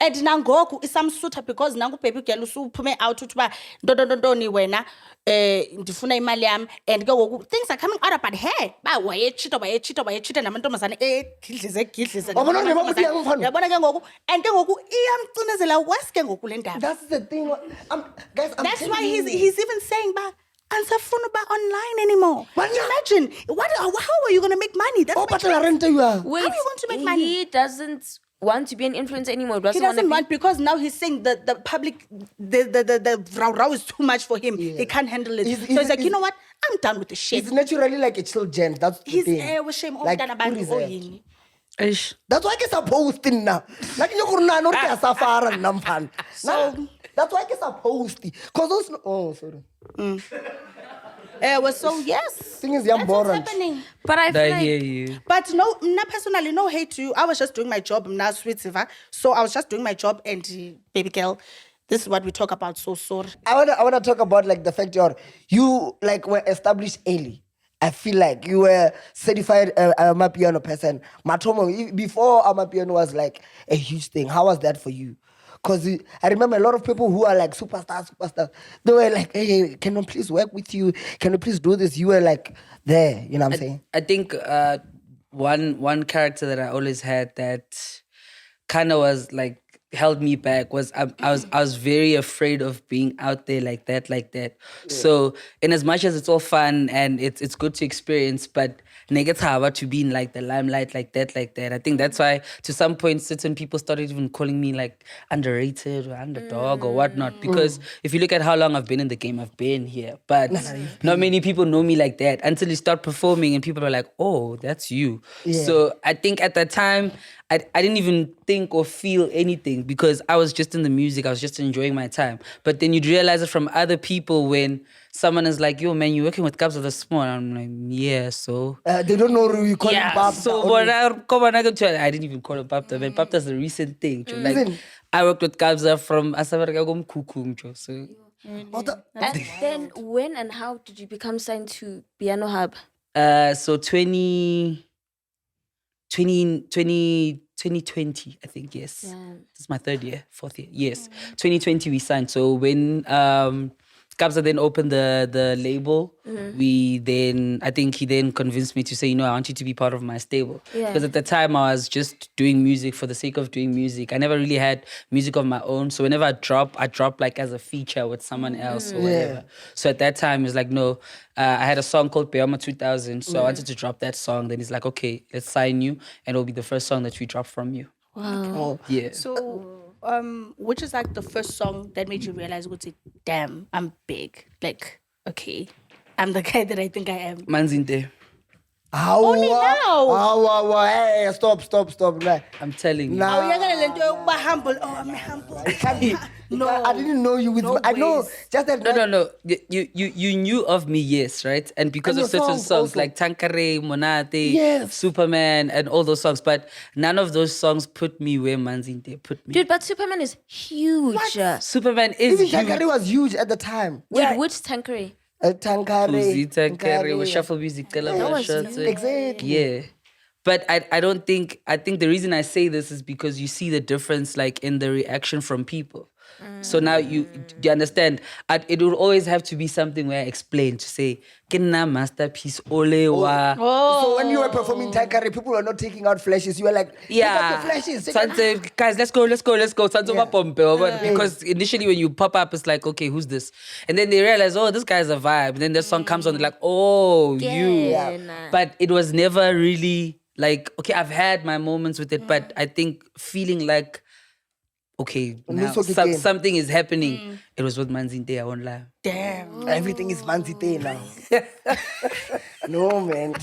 And nangoku isamsutha because nangu baby girl usuphume out uthi ndoni wena ndifuna imali yami and ke ngoku things are coming out but hey wayechita namantombazane gidlize yabona ke ngoku and ke ngoku iyamcinezela waske ngoku le ndaba. That's the thing. Guys, that's why he's even saying ansafuna ba online anymore. Imagine how are you going to make money? That's but I rent you. Wait, how are you going to make money? He doesn't want to be an influencer anymore. He doesn't want because now he's saying the public the row is too much for him. He can't handle it. So he's like, you know what? I'm done with the shit. He's naturally like a chill gent. That's the thing. With shame like, that's why I guess I'm posting now. Like you could not get safari nampan. So that's why I guess I'm posting. Cause those sorry. So yes, thing is that's what's happening. But I feel hear you. But no, personally, no hate to you. I was just doing my job. I'm not sweet, so I was just doing my job. And baby girl, this is what we talk about. So sorry. I wanna talk about like the fact you like were established early. I feel like you were certified Amapiano person. Matomo, before Amapiano was like a huge thing. How was that for you? Because I remember a lot of people who are like superstars. They were like, hey, can I please work with you? Can you please do this? You were like there, you know what I'm saying? I think one character that I always had that kind of was like held me back was I was very afraid of being out there like that. Yeah. So in as much as it's all fun and it's good to experience, but negative to be in like the limelight like that. I think that's why to some point certain people started even calling me like underrated or underdog or whatnot. Because if you look at how long I've been in the game, I've been here, but not many people know me like that until you start performing and people are like, oh, that's you. Yeah. So I think at that time I didn't even think or feel anything because I was just in the music. I was just enjoying my time. But then you'd realize it from other people when someone is like, yo, man, you're working with Kabza this morning. I'm like, yeah, so. They don't know who you call him Babta. So I didn't even call him Babta. Man, Babta's a recent thing. Like, I worked with Kabza from Asavaragagom Kukum. So. And then when and how did you become signed to Piano Hub? So 2020, I think, yes. Yeah. This is my fourth year. Yes. 2020 we signed. So when Kabza then opened the label, I think he then convinced me to say, I want you to be part of my stable. Because at the time I was just doing music for the sake of doing music. I never really had music of my own. So whenever I drop like as a feature with someone else or whatever. So at that time, it was like, no, I had a song called Peoma 2000. So I wanted to drop that song. Then he's like, okay, let's sign you. And it'll be the first song that we drop from you. Wow. Yeah. So, which is like the first song that made you realize, damn, I'm big. Like, okay, I'm the guy that I think I am. Manzi. Only now. Hey, stop. I'm telling you. Now. Oh, you're going to let you be humble. Oh, I'm humble. No, I didn't know you with. No I know just that. No. You knew of me, yes, right? And because of certain songs like Tankare, Monate, Superman, and all those songs, but none of those songs put me where Manzi put me. Dude, but Superman is huge. What? Superman is even huge. Tankare was huge at the time. Wait, which Tankare? Tankare with shuffle music. Exactly. Yeah. But I think the reason I say this is because you see the difference like in the reaction from people. So now you understand. It will always have to be something where I explain to say, "Kenna masterpiece olewa." So when you were performing Tankare, people were not taking out flashes. You were like, yeah, guys, let's go. Because initially when you pop up, it's like, okay, who's this? And then they realize, oh, this guy's a vibe. And then the song comes on, they're like, oh, you. Yeah. But it was never really like, okay, I've had my moments with it, but I think feeling like, okay, now something is happening. It was with Manzi, I won't lie. Damn. Everything is Manzi now. No, man.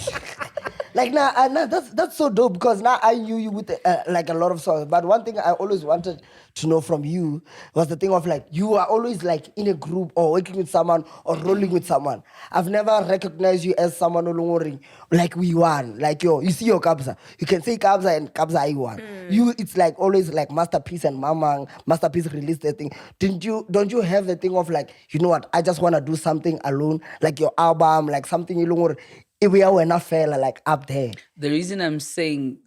Like nah, that's so dope because now I knew you with like a lot of songs. But one thing I always wanted to know from you was the thing of like you are always like in a group or working with someone or rolling with someone. I've never recognized you as someone olongori like we won. Like you see your Kabza. You can say Kabza and Kabza I won. You it's like always like Masterpiece and Mamang. Masterpiece released the thing. Don't you have the thing of like, you know what, I just wanna do something alone, like your album, like something you if we are enough fella like up there. The reason I'm saying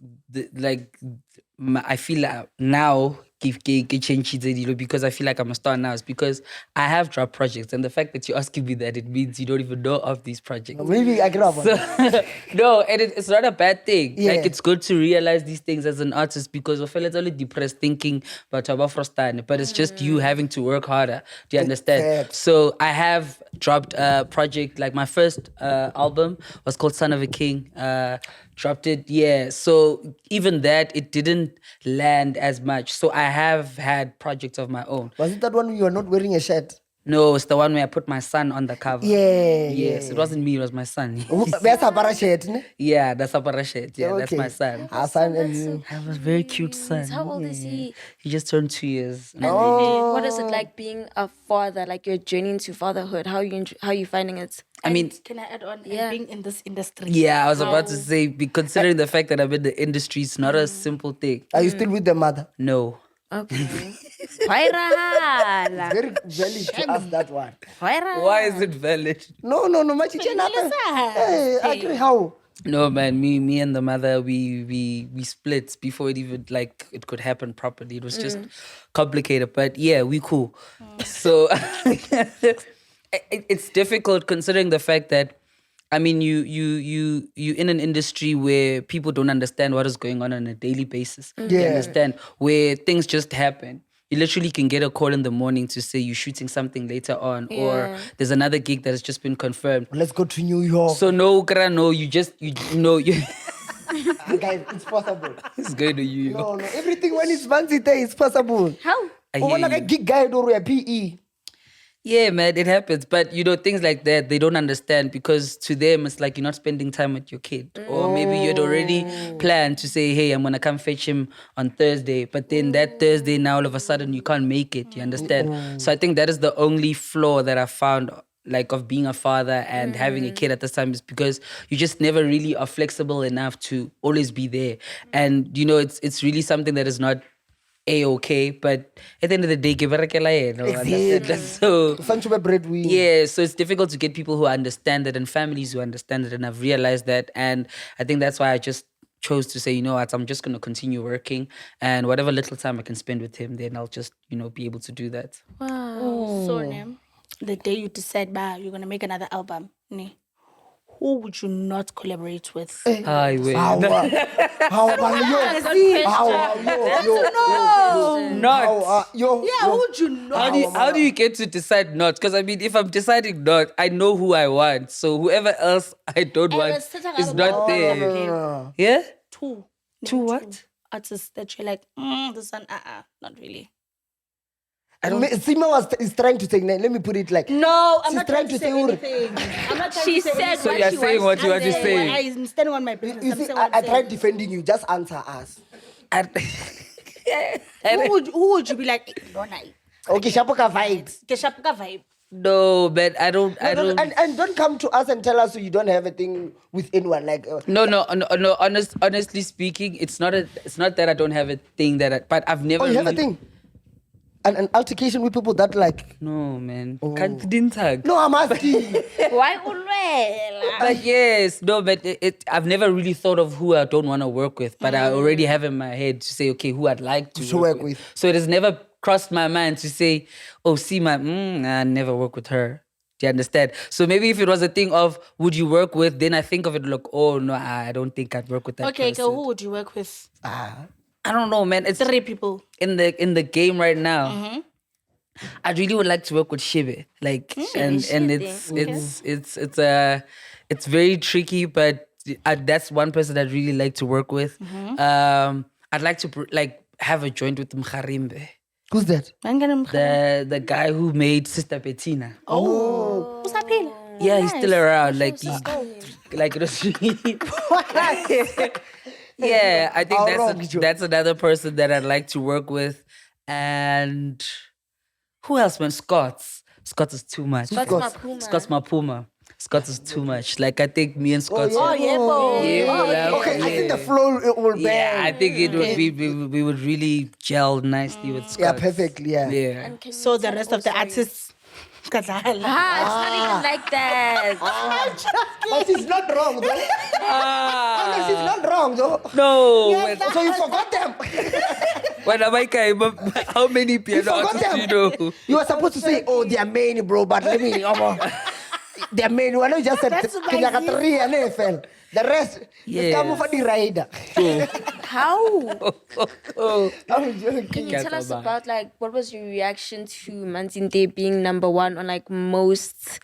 I feel like now because I feel like I'm a star now is because I have dropped projects, and the fact that you're asking me that, it means you don't even know of these projects. Maybe I grew up on that. No, and it's not a bad thing. Yeah. Like, it's good to realize these things as an artist, because I feel it's only depressed thinking about Frostane, but it's just you having to work harder. Do you understand? Exact. So I have dropped a project, like my first album was called Son of a King. Dropped it, yeah. So even that, it didn't land as much. So I have had projects of my own. Was it that one you were not wearing a shirt? No, it's the one where I put my son on the cover. Yes, it wasn't me, it was my son. That's a parachute, ne? Yeah, that's a parachute. Yeah, that's my son. Our son and I have a very cute son. How old is he? He just turned 2 years. And what is it like being a father? Like your journey into fatherhood? How are you finding it? I mean, Can I add on? Yeah. Being in this industry. yeah, I was about to say, considering the fact that I'm in the industry, it's not a simple thing. are you still with the mother? No. Okay. Very valid to ask that one. Why is it valid? No, hey, I agree. How? No, man, me and the mother, we split before it even, like, it could happen properly. It was just complicated, but yeah, we cool. So it's difficult considering the fact that, I mean, you in an industry where people don't understand what is going on a daily basis. You Yeah. understand? Where things just happen. You literally can get a call in the morning to say you're shooting something later on, or there's another gig that has just been confirmed. Let's go to New York. So no, you know you. Guys, it's possible. It's going to you. No, everything when it's Manzi day, it's possible. How? I hear Like a you. gig guy or a PE. Yeah, man, it happens. But, things like that, they don't understand, because to them, it's like you're not spending time with your kid. Or maybe you'd already planned to say, hey, I'm going to come fetch him on Thursday. But then that Thursday, now all of a sudden, you can't make it. You understand? So I think that is the only flaw that I found, like, of being a father and having a kid at this time, is because you just never really are flexible enough to always be there. And, it's really something that is not A-okay, but at the end of the day, Exactly. so breadwinner. yeah, so it's difficult to get people who understand it and families who understand it, and I've realized that. And I think that's why I just chose to say, you know what, I'm just going to continue working, and whatever little time I can spend with him, then I'll just, be able to do that. Wow. So, the day you decide, you're going to make another album, who would you not collaborate with? I will. Who would you not? How do you get to decide not? Because I mean, if I'm deciding not, I know who I want. So whoever else I don't want is not there. Yeah? Two what? Artists that you're like, this one, not really. Seemah is trying to say, let me put it like, No, I'm she's not trying to say anything. I'm not trying She to say said anything. So you're saying what you want to say. I'm standing on my business. you I'm see, saying what I I'm tried defending you. Just answer us. saying. Who would you be like, don't I? Okay, Shapoka vibes. Keshapuka vibe. No, but I don't. And don't come to us and tell us you don't have a thing with anyone. Like No. Honestly speaking, it's not that I don't have a thing but I've never. oh, you have a really- thing. An altercation with people that like. No, man. Can't tag. No, I'm asking. Why ulwela? But yes, no, but I've never really thought of who I don't want to work with, but I already have in my head to say, okay, who I'd like to work with. So it has never crossed my mind to say, oh, Seemah, I never work with her. Do you understand? So maybe if it was a thing of would you work with, then I think of it like, oh no, I don't think I'd work with that Okay, person. so who would you work with? I don't know, man. It's 3 people. in the game right now. I really would like to work with Shibe, like, and it's very tricky, but that's one person I'd really like to work with. I'd like to have a joint with Mkharimbe, Who's that? the guy who made Sister Bettina. Oh. Yeah, he's still around. Like, Like it was really. Yeah, I think How wrong, Joe? that's another person that I'd like to work with. And who else, man? Scott's is too much. Scott's my Puma. Scott is too much. Like I think me and Scott. yeah, boy. Okay, I think the flow it will bang. Yeah, I think it would be we would really gel nicely with Scott. Yeah, perfectly. Yeah. Yeah. And can So you the sing rest of the also- artists. It's not even like that. But she's not wrong though. No, she's not wrong though. No. So you forgot them. When am I came, how many piano forgot artists do you them. know? You were supposed to say, oh, they are many, bro, but let me, they are many. Why not you just said, That's what I Kinyaka did. 3 and NFL. The rest, Yes. just come for the rider. How? I'm joking. Can you tell us Capitec about like what was your reaction to Manzi being number one on like most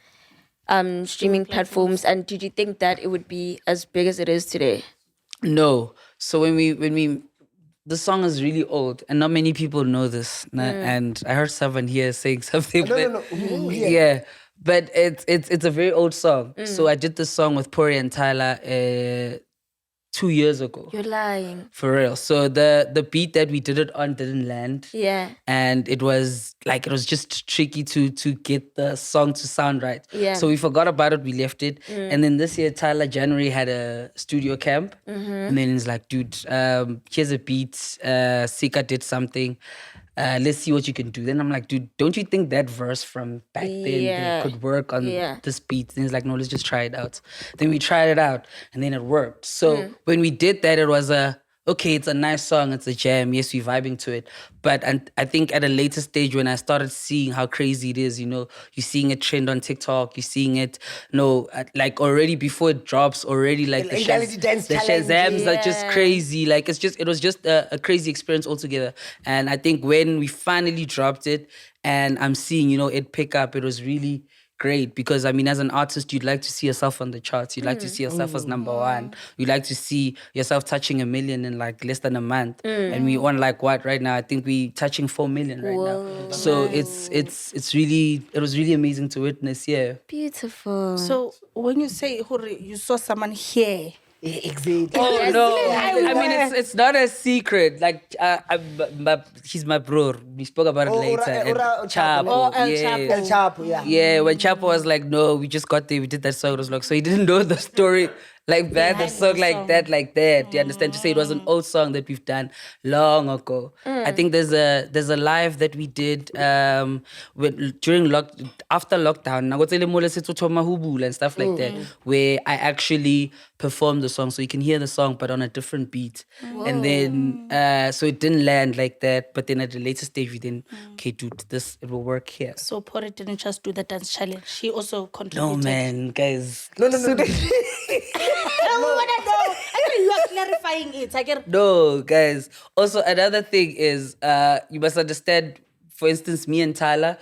streaming platforms, and did you think that it would be as big as it is today? No. So when we the song is really old and not many people know this. And I heard someone here saying something. No. Yeah. But it's a very old song. So I did this song with Phorry and Tyler 2 years ago. You're lying. For real. So the beat that we did it on didn't land. Yeah. And it was just tricky to get the song to sound right. Yeah. So we forgot about it, we left it. And then this year, Tyler January had a studio camp. And then he's like, dude, here's a beat. Sika did something. Let's see what you can do. Then I'm like, dude, don't you think that verse from back then Yeah. could work on Yeah. this beat? And he's like, no, let's just try it out. Then we tried it out and then it worked. So when we did that, it was okay, it's a nice song, it's a jam. Yes, we're vibing to it. But I think at a later stage when I started seeing how crazy it is, you're seeing it trend on TikTok, you're seeing it, like already before it drops, already like the reality dance challenge. Shazams are just Yeah. crazy. Like it was just a crazy experience altogether. And I think when we finally dropped it and I'm seeing, it pick up, it was really great because I mean, as an artist, you'd like to see yourself on the charts. You'd like to see yourself as number one. You'd like to see yourself touching 1 million in like less than a month. And we on like what right now? I think we touching 4 million right now. So it was really amazing to witness. Yeah. Beautiful. So when you say Phorry, you saw someone here. Exactly. Oh no! I mean, it's not a secret. Like, he's my bro. We spoke about it later. And Chapo, Oh, El yeah. Chapo. El Chapo, yeah. Yeah, when Chapo was like, no, we just got there, we did that song. It was like, so he didn't know the story like that, the song like that. You understand? To say it was an old song that we've done long ago. I think there's a live that we did after lockdown. And stuff like that, where I actually performed the song, so you can hear the song but on a different beat. And then so it didn't land like that. But then at the later stage, we then okay, dude, it will work here. So Phorry didn't just do the dance challenge. He also No, contributed. No. I man, guys. wanna know. Actually, you are clarifying it. I get. No, guys. Also, another thing is, you must understand. For instance, me and Tyler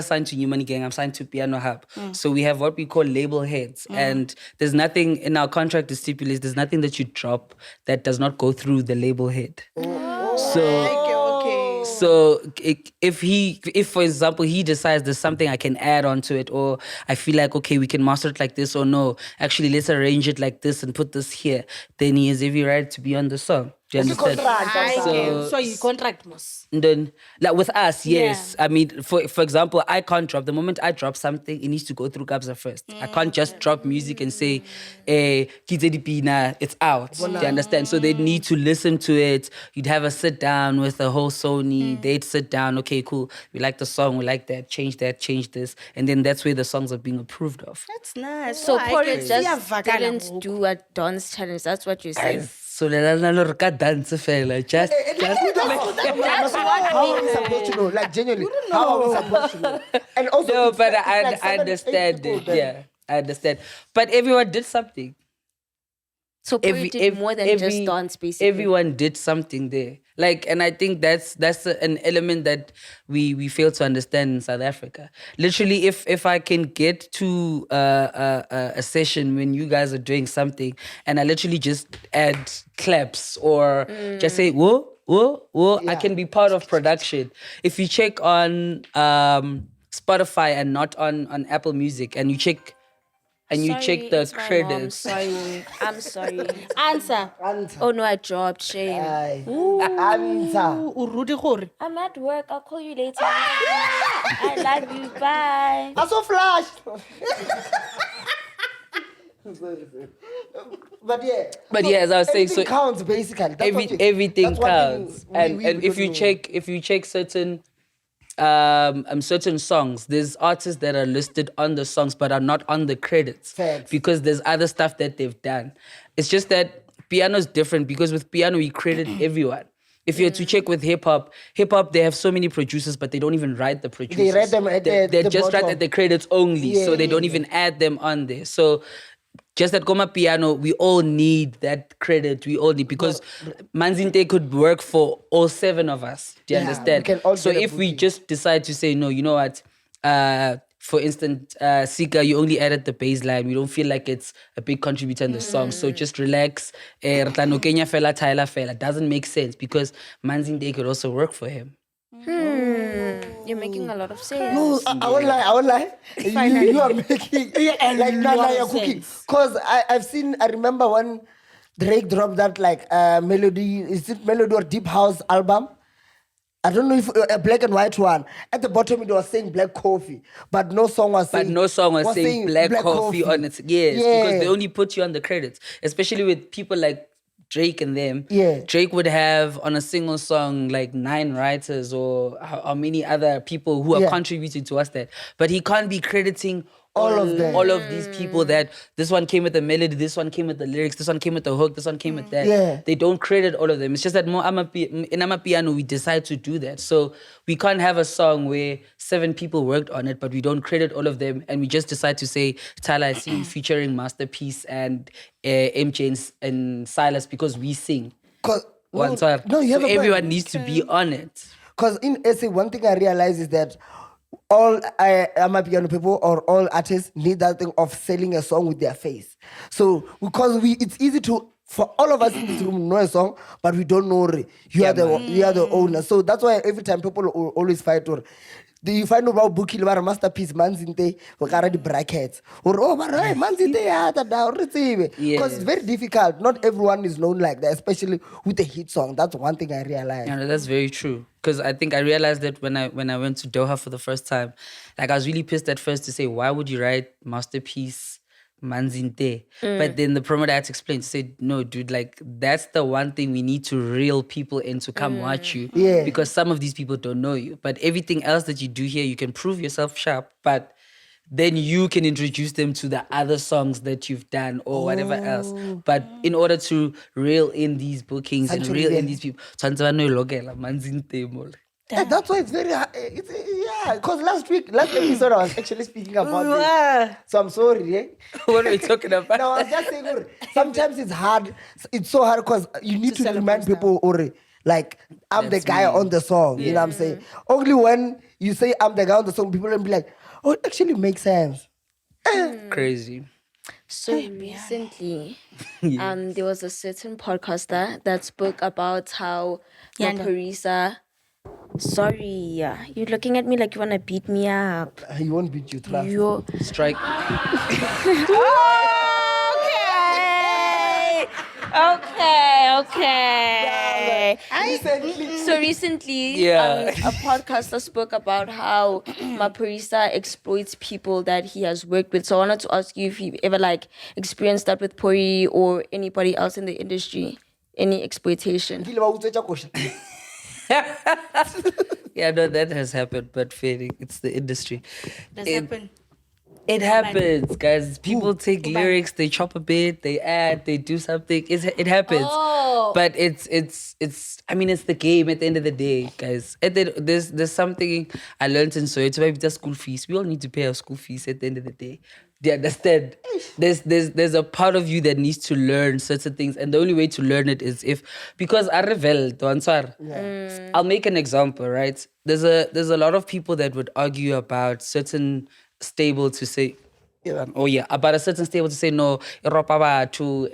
signed to New Money Gang. I'm signed to Piano Hub. So we have what we call label heads, and there's nothing in our contract that stipulates there's nothing that you drop that does not go through the label head. So if for example he decides there's something I can add onto it, or I feel like okay we can master it like this, or no, actually let's arrange it like this and put this here, then he has every right to be on the song. Do you understand? So you contract most. And then, like with us, yes. I mean, for example, I can't drop. The moment I drop something, it needs to go through Kabza first. I can't just drop music and say, it's out. Do you understand? So they need to listen to it. You'd have a sit down with the whole Sony. They'd sit down, okay, cool. We like the song, we like that, change this. And then that's where the songs are being approved of. That's nice. So I Phorry can just see a vagina didn't ngoku. do a dance challenge. That's what you're saying. So dance fela. Just How are we supposed to know? Like, genuinely, how are we supposed to know? And also, no, it's but like I 7, 8 understand people it. there. Yeah, I understand. But everyone did something. So Phorry did more than just dance, basically. Everyone did something there. Like, and I think that's an element that we fail to understand in South Africa. Literally, if I can get to a session when you guys are doing something, and I literally just add claps or just say whoa, whoa, whoa, I can be part of production. If you check on Spotify and not on Apple Music, and you check and you Sorry, check the it's my mom. credits. Sorry. I'm sorry. Answer. Oh no, I dropped. Shame. Answer. Urudi gore. I'm at work. I'll call you later. I love you. Bye. I saw flash. But yeah, as I was saying, everything counts basically. That's what you- everything that's one counts. thing And we if you don't know. check certain songs, there's artists that are listed on the songs but are not on the credits. Facts. Because there's other stuff that they've done. It's just that piano's different because with piano we credit everyone. If you're to check with hip hop, they have so many producers, but they don't even write the producers. They write them at They're the just bottom. write at the credits only, so they don't even add them on there. So just at Goma Piano, we all need that credit. We all need, because Manzinte could work for all 7 of us. Do you Yeah, understand? we can all So get a if we booking. just decide to say, no, you know what? For instance, Sika, you only added the bass line. We don't feel like it's a big contributor in the song. So just relax. Rtlano Kenya fella, Tyler fella. Doesn't make sense because Manzinte could also work for him. You're making a lot of sense. No, I won't lie. You are making like Nana, you're cooking. Because I remember when Drake dropped that like melody, is it melody or deep house album? I don't know if a black and white one. At the bottom it was saying Black Coffee, but no song was saying. But no song was saying Black Coffee on it. Yes, because they only put you on the credits, especially with people like Drake and them. Yeah. Drake would have on a single song like 9 writers or how many other people who are contributing to us that. But he can't be crediting all of them. All of these people that this one came with the melody, this one came with the lyrics, this one came with the hook, this one came with that. Yeah. They don't credit all of them. It's just that in Amapiano, we decide to do that. So we can't have a song where 7 people worked on it, but we don't credit all of them. And we just decide to say, Tyler, I see you featuring Masterpiece and MJ and Silas because we sing. No, you have So a point. everyone needs to be on it. Because in SA, one thing I realize is that all Amapiano people or all artists need that thing of selling a song with their face. So because it's easy for all of us in this room know a song, but we don't know you are the owner. So that's why every time people always fight or you find about booking about a masterpiece Manzinte we got the brackets or Manzinte because it's very difficult. Not everyone is known like that, especially with a hit song. That's one thing I realized. Yeah, no, that's very true. Because I think I realized that when I went to Doha for the first time, like I was really pissed at first to say, why would you write masterpiece Manzinte? But then the promoter had to explain to say, no, dude, like that's the one thing we need to reel people in to come watch you. Yeah. Because some of these people don't know you. But everything else that you do here, you can prove yourself sharp, but then you can introduce them to the other songs that you've done or whatever else. But in order to reel in these bookings and reel in these people, That's why it's very hard. Because last episode I was actually speaking about this. So I'm sorry. Eh? What are we talking about? No, I was just saying, sometimes it's hard. It's so hard because you need to remind people, like, I'm the guy on the song. You know what I'm saying? Only when you say I'm the guy on the song, people will be like, oh, it actually makes sense. Crazy. So recently, there was a certain podcaster that spoke about how Yanda. Maphorisa. Sorry, you're looking at me like you wanna beat me up. He won't beat you, trust. Strike. Okay. So recently, a podcaster spoke about how Maphorisa exploits people that he has worked with. So I wanted to ask you if you ever experienced that with Phorry or anybody else in the industry, any exploitation. Yeah, no, that has happened, but fading. It's the industry. Does happen. It happens, guys. People take lyrics, they chop a bit, they add, they do something. It happens. But it's I mean, it's the game at the end of the day, guys. There's something I learned in Soweto, maybe just school fees. We all need to pay our school fees at the end of the day. Do you understand? There's a part of you that needs to learn certain things, and the only way to learn it is because I revel. I'll make an example, right? There's a lot of people that would argue about certain stable to say, about a certain stable to say no, Europa to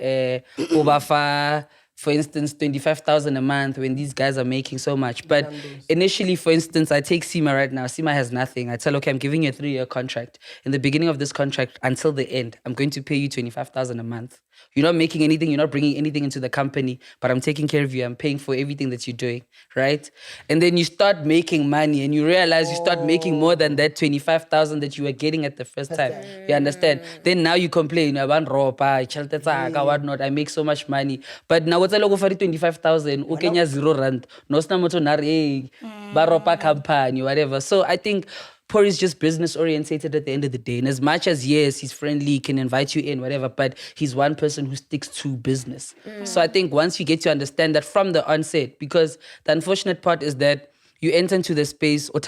Ubafa for instance, 25,000 a month when these guys are making so much. But initially, for instance, I take Seemah right now. Seemah has nothing. I tell, okay, I'm giving you a 3-year contract. In the beginning of this contract, until the end, I'm going to pay you 25,000 a month. You're not making anything. You're not bringing anything into the company, but I'm taking care of you. I'm paying for everything that you're doing, right? And then you start making money and you realize you start making more than that 25,000 that you were getting at the first time. You understand? Then now you complain, whatnot. I make so much money. But now what's a logo for 25,000? Ukenya R0. No snamoto nare, baropa company, whatever. So I think Phorry is just business orientated at the end of the day. And as much as, yes, he's friendly, can invite you in, whatever, but he's one person who sticks to business. So I think once you get to understand that from the onset, because the unfortunate part is that you enter into the space, you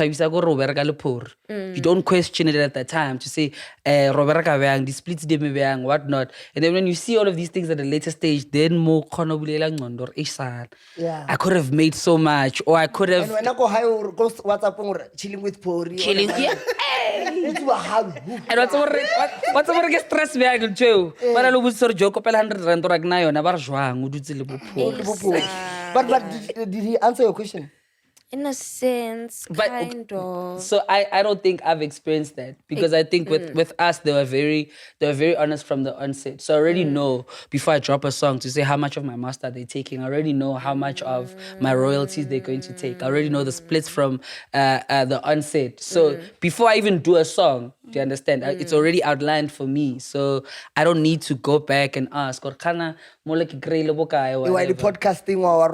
don't question it at that time to say, the splits whatnot. And then when you see all of these things at a later stage, then more I could have made so much, or I could have. And when I go high, WhatsApp chilling with Phorry. Chilling, yeah. It's a hug. And what's over get stress bag too. But I love to joke up 100 rand or na yona ba re jwang o dutse le bophoro. But did he answer your question? In a sense, But kind of. so I don't think I've experienced that because I think with us they were very honest from the onset. So I already know before I drop a song to say how much of my master they're taking. I already know how much of my royalties they're going to take. I already know the splits from the onset. So before I even do a song, do you understand? It's already outlined for me. So I don't need to go back and ask or kana mo like Why the podcasting or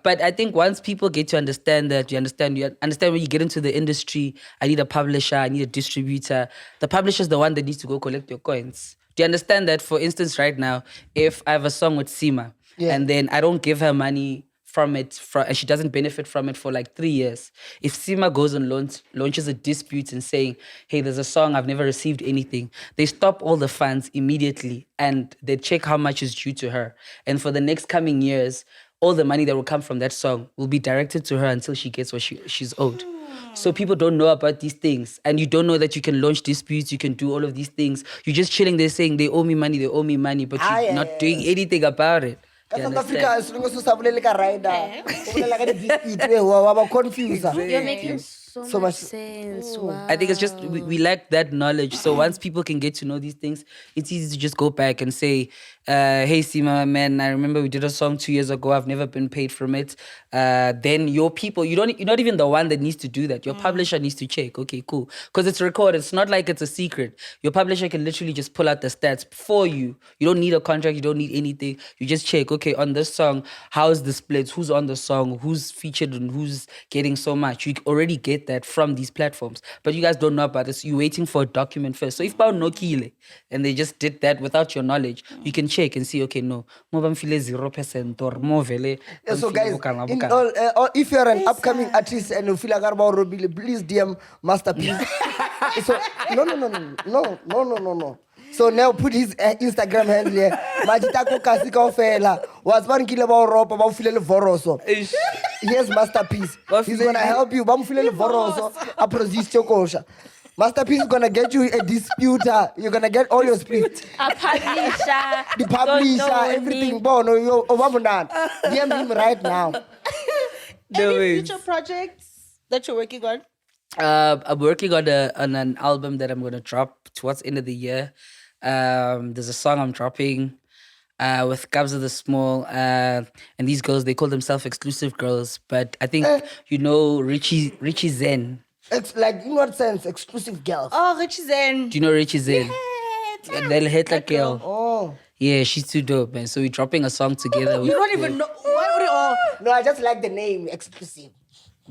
but I think once people get to understand that, you understand when you get into the industry, I need a publisher, I need a distributor. The publisher is the one that needs to go collect your coins. Do you understand that? For instance, right now, if I have a song with Seemah and then I don't give her money from it, and she doesn't benefit from it for like 3 years. If Seemah goes and launches a dispute and saying, hey, there's a song, I've never received anything, they stop all the funds immediately and they check how much is due to her. And for the next coming years, all the money that will come from that song will be directed to her until she gets what she's owed. So people don't know about these things. And you don't know that you can launch disputes, you can do all of these things. You're just chilling there saying, they owe me money, but you're not doing anything about it. South Africa is confused. You're making so much sense. Wow. I think it's just we lack that knowledge. So once people can get to know these things, it's easy to just go back and say, hey Seemah, man, I remember we did a song 2 years ago. I've never been paid from it. Then your people, you're not even the one that needs to do that. Your publisher needs to check. Okay, cool. Because it's recorded. It's not like it's a secret. Your publisher can literally just pull out the stats for you. You don't need a contract. You don't need anything. You just check, okay, on this song, how's the splits? Who's on the song? Who's featured and who's getting so much? You already get that from these platforms. But you guys don't know about this. You're waiting for a document first. So if Bao no kile and they just did that without your knowledge, you can check and see, okay, no, more bam file 0% or more vele. So guys, if you're an upcoming artist and you feel like about Robile, please DM Masterpiece. So no. So now put his Instagram handle here. Majitako kasika ofela. Was one kilo about rope about file voroso. Here's Masterpiece. He's gonna help you. Bam file voroso. A produce chokosha. Masterpiece is gonna get you a disputer. You're gonna get all your splits. A publisher. The publisher, everything. Bono, yo, Obamunan. DM him right now. Any future projects that you're working on? I'm working on an album that I'm gonna drop towards the end of the year. There's a song I'm dropping with Kabza the Small, and these girls, they call themselves exclusive girls, but I think you know Richie Zen. It's like, in what sense? Exclusive girls. Oh, Richie Zen. Do you know Richie Zen? They'll hit like girl. Oh. Yeah, she's too dope, man. So we're dropping a song together. You don't even know. Why would you? No, I just like the name, exclusive.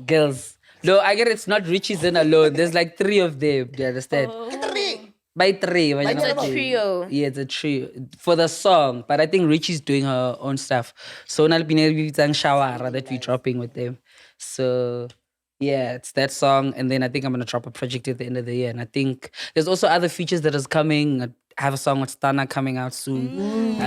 Girls. No, I get it's not Richie Zen alone. There's like 3 of them. Do you understand? By 3. It's a trio. Yeah, it's a trio for the song. But I think Richie's doing her own stuff. So I'll be Shawara that we're dropping with them. So yeah, it's that song. And then I think I'm gonna drop a project at the end of the year. And I think there's also other features that is coming. I have a song with Stunna coming out soon.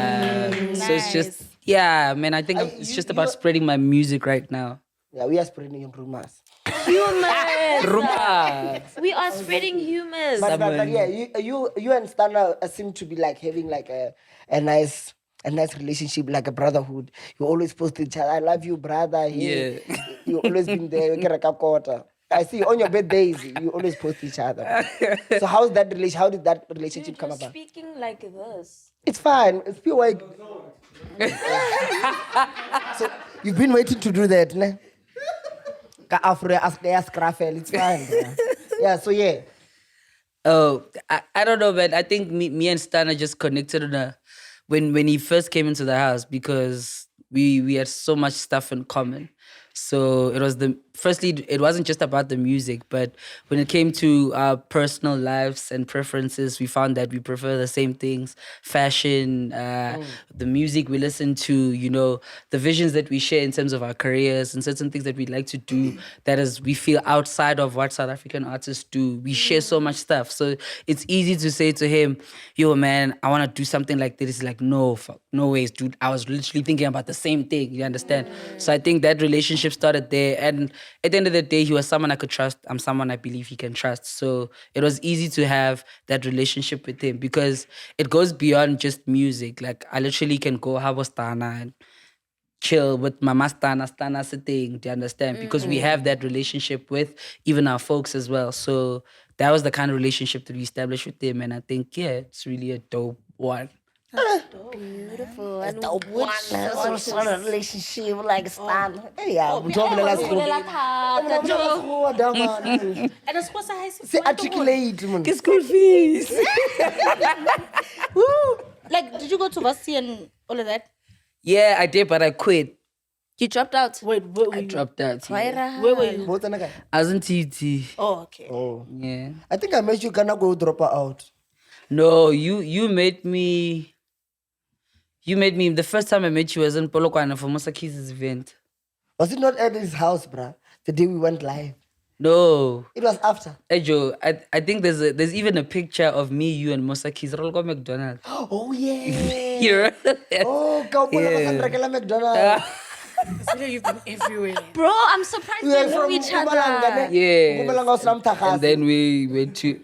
So it's just man. I think it's just about spreading my music right now. Yeah, we are spreading rumors. Humans. Rumors. We are spreading humors. But yeah, you and Stunna seem to be like having like a nice a nice relationship, like a brotherhood. You always post each other. I love you, brother. Hey. Yeah. You always been there. I see on your birthdays, you always post each other. So how did that relationship come about? Speaking like this. It's fine. It's pure white. So you've been waiting to do that, ne? It's fine. Bro. Yeah, so yeah. Oh, I don't know, man. I think me and Stunna just connected on when he first came into the house because we had so much stuff in common. So it was it wasn't just about the music, but when it came to our personal lives and preferences, we found that we prefer the same things: fashion, the music we listen to, the visions that we share in terms of our careers and certain things that we like to do that is we feel outside of what South African artists do. We share so much stuff. So it's easy to say to him, yo, man, I want to do something like this. He's like, no, fuck, no ways, dude. I was literally thinking about the same thing. You understand? So I think that relationship started there. And at the end of the day, he was someone I could trust. I'm someone I believe he can trust. So it was easy to have that relationship with him because it goes beyond just music. Like I literally can go have a Stunna and chill with Mama Stunna sitting, do you understand? Because we have that relationship with even our folks as well. So that was the kind of relationship that we established with him. And I think, yeah, it's really a dope one. Beautiful. And Dope one. what Some sort of relationship like Stan. Yeah, we talk about that. And of course, I Say articulate, man. Get school fees. Woo! Like, did you go to varsity and all of that? Yeah, I did, but I quit. You dropped out. Wait, where were I you? dropped out. Yeah. Where were you? I was in TUT. Oh, okay. Oh. Yeah. I think I made you gonna go drop her out. No, you made me. You made me. The first time I met you was in Polokwane for Musa Keys' event. Was it not at his house, bruh? The day we went live. No. It was after. Hey Joe, I think there's even a picture of me, you, and Musa Keys. Roll go McDonald's. Oh yeah. You're Oh, yeah. McDonald's. You've been everywhere. Bro, I'm surprised We we are know from each Mpumalanga, other. ne? Yeah. Mpumalanga was from Takasi. And then we went to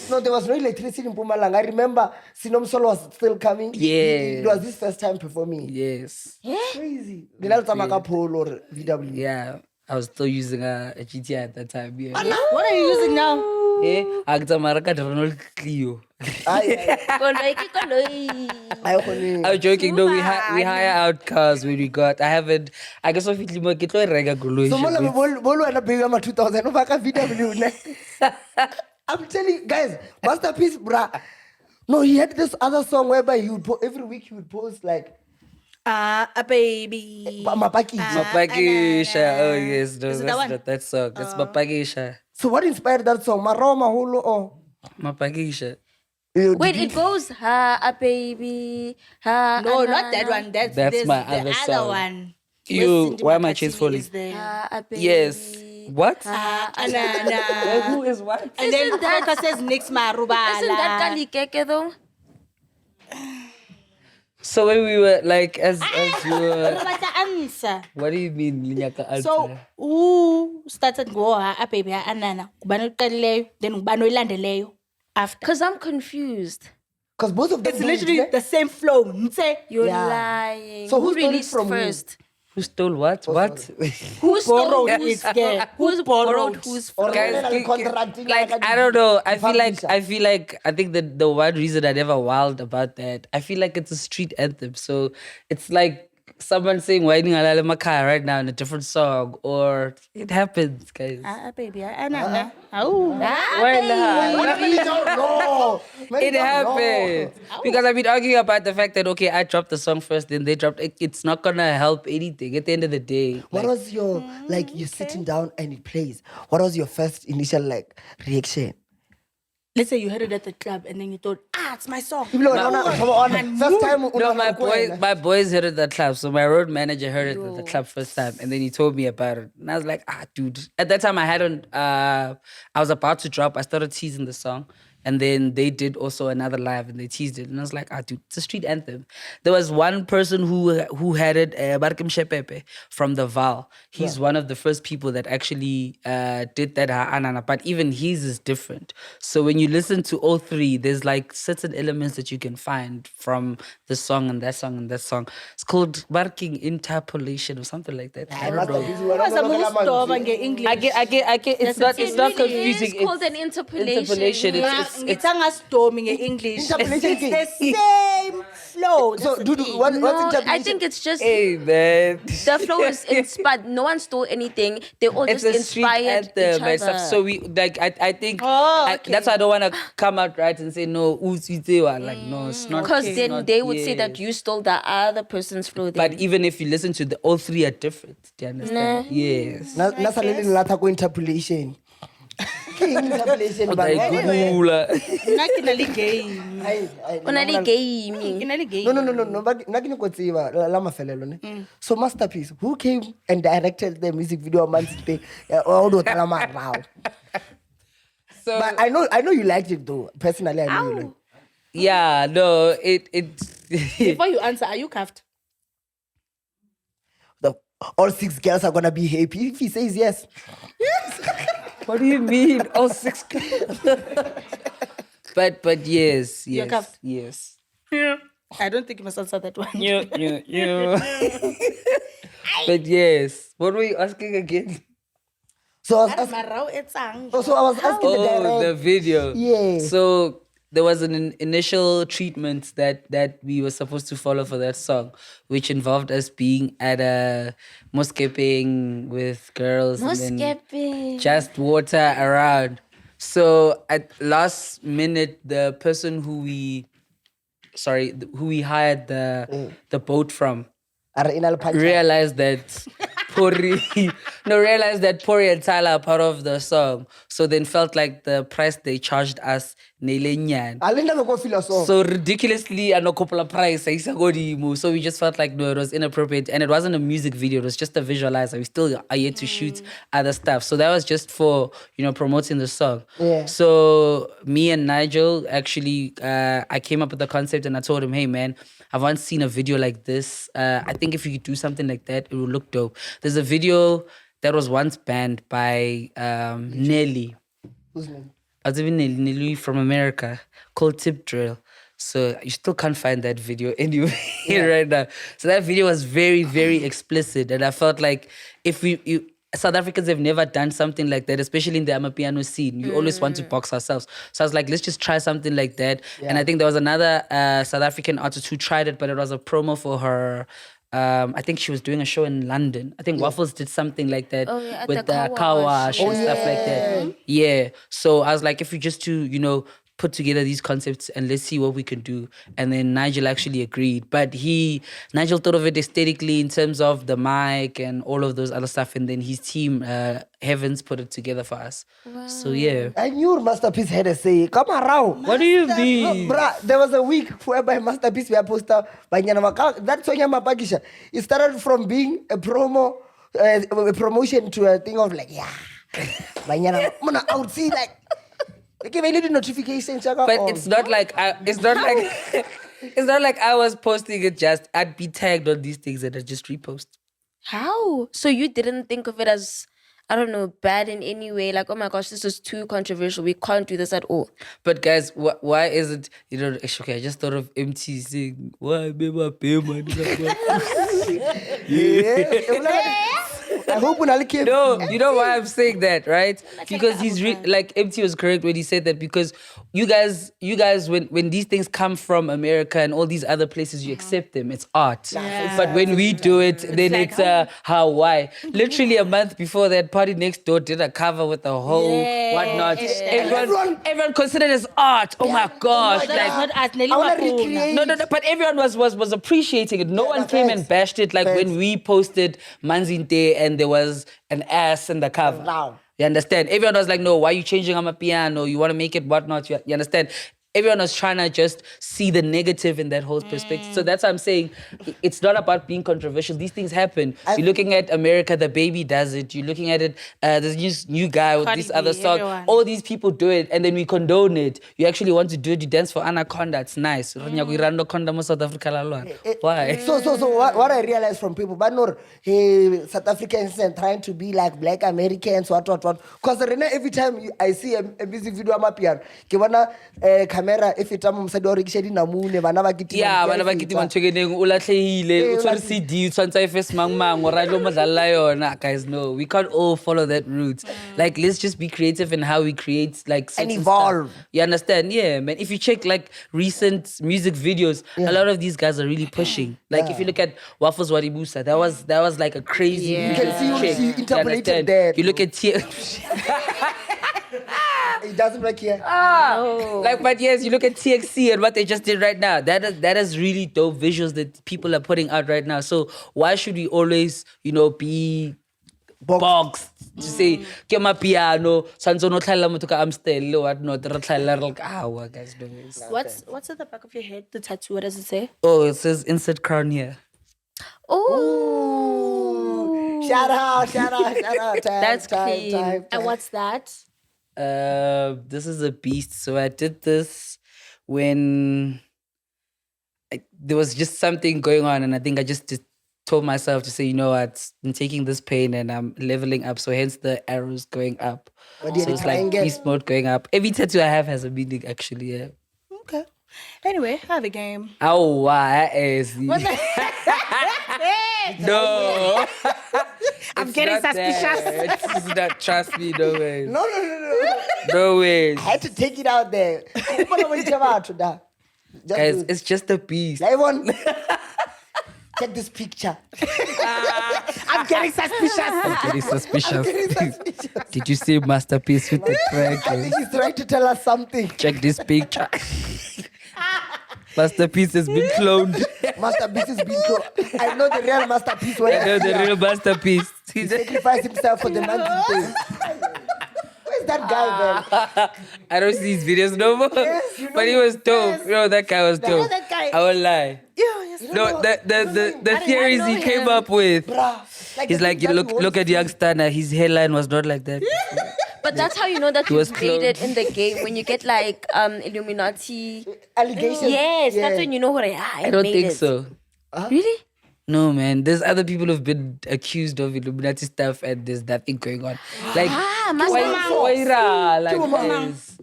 No, there was no electricity in Mpumalanga. I remember Sinomsolo was still coming. Yeah. It was his first time performing. yes. Crazy. Dinalta Polo or VW. Yeah. I was still using a GTI at that time. Yeah. What are you using now? Eh, Agtamaraka Ronald Clio. I'm joking. No, we hire out cars when we got. I guess if it's more, get a rega gulu. So Mola Bolu and a baby 2000 over VW. Ne? I'm telling you guys, masterpiece, bruh. No, he had this other song whereby he would every week he would post like A baby. Mapaki. Mapagisha. Oh yes, no, Is it that's that one? not that song. That's Mapagisha. So what inspired that song? Maroma Hulu or Mapagisha. Wait, it goes, ha, a baby, ha, No, a not that nana, one. That's That's my the other other song. one. You, why am I chase falling? ha, a baby. Yes. What? Anana. Who is what? And then Isn't that- Coca says Nix Marubala. Isn't that Kalikeke though? So when we were like, as you were, Robata answer. what do you mean, Linyaka Alta? So, who started go a baby anana? Kubano uqalileyo, then ubano ilandeleyo after. Because I'm confused. because both of them It's do it, literally ne? the same flow. Nse. You're Yeah. lying. So who who stole it released from who? first? Who stole what? What? Who stole Borrowed who's it, girl. Who's borrowed who's Or Guys, Ronald contracting like like a I don't know. I publisher. feel like I think that the one reason I never wild about that, I feel like it's a street anthem. So it's like someone saying "Waiting Alale Makai" right now in a different song, or it happens, guys. A baby anana. Oh. No. It happened because I've been arguing about the fact that okay, I dropped the song first, then they dropped it. It's not gonna help anything at the end of the day. What was your like? You're sitting down and it plays. What was your first initial like reaction? Let's say you heard it at the club and then you thought, it's my song. Come on, first time. No, my boys heard it at the club. So my road manager heard it at the club first time, and then he told me about it. And I was like, dude. At that time, I was about to drop. I started teasing the song, And then they did also another live and they teased it. And I was like, dude, it's a street anthem. There was one person who had it, Barkim Shepepe from the Val. He's one of the first people that actually did that Anana. But even his is different. So when you listen to all three, there's like certain elements that you can find from the song and that song and that song. It's called Barking Interpolation or something like that. I don't know. It's not confusing. It's called an interpolation. It's a storming in English. Interpolation. It's the same flow. So, dude, what's interpolation? I think it's just Hey man, the flow is inspired. No one stole anything. They all it's just a street inspired anthem each and stuff. other. So we like I think Okay. that's why I don't want to come out right and say no. Like no, it's not. Because it's then not, they would say that yes. you stole the other person's flow. Then. But even if you listen to all three are different. Do you understand? Yes. Nasa leli nilata ko interpolation. Interpolation. Only gaming. No. But la mafelelo ne. So Masterpiece, who came and directed the music video on Manzi? So But I know you liked it though. Personally, I know you liked it. yeah, no, it Before you answer, are you cuffed? All 6 girls are gonna be happy if he says yes. What do you mean? All 6 But yes. You're cuffed? Yes. I don't think you must answer that one. Yeah. But yes. What were you asking again? So I was asking, the direct. The video. Yeah. So there was an initial treatment that we were supposed to follow for that song, which involved us being at a mosqueping with girls and then just water around. So at last minute, the person who we hired the boat from realized that Phorry and Tyler are part of the song. So then felt like the price they charged us nelenyan. So ridiculously anokopola price. So we just felt like no, it was inappropriate. And it wasn't a music video, it was just a visualizer. We still are yet to shoot other stuff. So that was just for, promoting the song. Yeah. So me and Nigel actually I came up with the concept and I told him, hey man, I've once seen a video like this. I think if you could do something like that, it would look dope. There's a video that was once banned by Nelly. Whose name? I was even Nelly from America, called Tip Drill. So you still can't find that video anywhere right now. So that video was very, very explicit. And I felt like if South Africans have never done something like that, especially in the Amapiano scene. You always want to box ourselves. So I was like, let's just try something like that. Yeah. And I think there was another South African artist who tried it, but it was a promo for her. I think she was doing a show in London. I think Waffles did something like that with the car wash and stuff like that. Yeah. So I was like, if we just to, put together these concepts and let's see what we can do. And then Nigel actually agreed. But Nigel thought of it aesthetically in terms of the mic and all of those other stuff. And then his team, Heavens, put it together for us. Wow. So yeah. I knew Masterpiece had a say. Come around. What do you mean? No, bruh, there was a week whereby Masterpiece were posted by Nyana. That's why Pagisha. It started from being a promo, a promotion to a thing of like, by Nyana. I would see like, okay, we need notifications. But it's not like it's not like I was posting it just. I'd be tagged on these things and I just repost. How? So you didn't think of it as, I don't know, bad in any way? Like, oh my gosh, this is too controversial. We can't do this at all. But guys, why is it? Okay, I just thought of MT saying, "Why be my payment?" Yeah. I hope when I came. No, you know why I'm saying that, right? Because he's like MT was correct when he said that, because you guys when these things come from America and all these other places, you accept them. It's art. Yeah. But when we do it, then it's why? Literally a month before that, Party Next Door did a cover with the whole whatnot. Everyone considered it as art. Oh my gosh! No. But everyone was appreciating it. No one came and bashed it like when we posted Manzi and there was an ass in the cover. Wow. You understand? Everyone was like, no, why are you changing on my piano? You want to make it whatnot? You understand? everyone was trying to just see the negative in that whole perspective. So that's what I'm saying. It's not about being controversial. These things happen. You're looking at America, the baby does it. You're looking at it, there's this new guy with Cardi this B, other song. everyone. All these people do it, and then we condone it. You actually want to do it. You dance for Anaconda. It's nice. South Africa. Why? So what I realized from people, but no, South Africans and trying to be like black Americans, what. Because every time I see a music video, I'm up here. Kibana camera, if it's a mumsado rikshedi namune, banaba kiti. Yeah, banaba kiti manchegeneng ulatlehile. Utshware CD, utshwantsa first mang or ralo madlala yona. Guys, no, we can't all follow that route. Like, let's just be creative in how we create like And evolve. Stuff. You understand? Yeah, man. If you check like recent music videos, a lot of these guys are really pushing. Like if you look at Waffles Waribusa, that was like a crazy. Yeah. You can see check. she interpolated that. You look at It doesn't work here. Like, but yes, you look at TXC and what they just did right now. That is really dope visuals that people are putting out right now. So why should we always, be boxed to say ke ma piano sanzo no tlhalla motho ka Amstel or what not re tlhalla re like guys do this. What's at the back of your head? The tattoo. What does it say? Oh, it says insert crown here. Oh, Shout out. that's clean. Time. And what's that? This is a beast. So I did this when there was just something going on, and I think I just told myself to say, you know what, I'm taking this pain and I'm leveling up. So hence the arrows going up. So it's like beast mode going up. Every tattoo I have has a meaning, actually. Yeah. Okay. Anyway, have a game. Oh, wow, is What the no. I'm It's getting not suspicious. that. It's not, trust me, no way. No. No way. I had to take it out there. Guys, it's just a beast. Live on. Check this picture. I'm getting suspicious. Very suspicious. Did you see Masterpiece with the track? I think he's trying to tell us something. Check this picture. Masterpiece has been cloned. Masterpiece has been cloned. I know the real masterpiece. When I know the real Masterpiece. he sacrificed himself for the Manzi thing. Where's that guy, man? I don't see his videos no more. Yes, you know But he was dope. yes. You know, that guy was dope. that guy. I won't lie. Yes. No, the theories he came up with. Bruh. He's like, you look at young Stunna. His hairline was not like that. but that's how you know that was you've made it in the game when you get like Illuminati. Allegations. Yes, Yeah. that's when you know what I don't think so. Really? No, man. There's other people who've been accused of Illuminati stuff, and there's nothing going on. Like, this.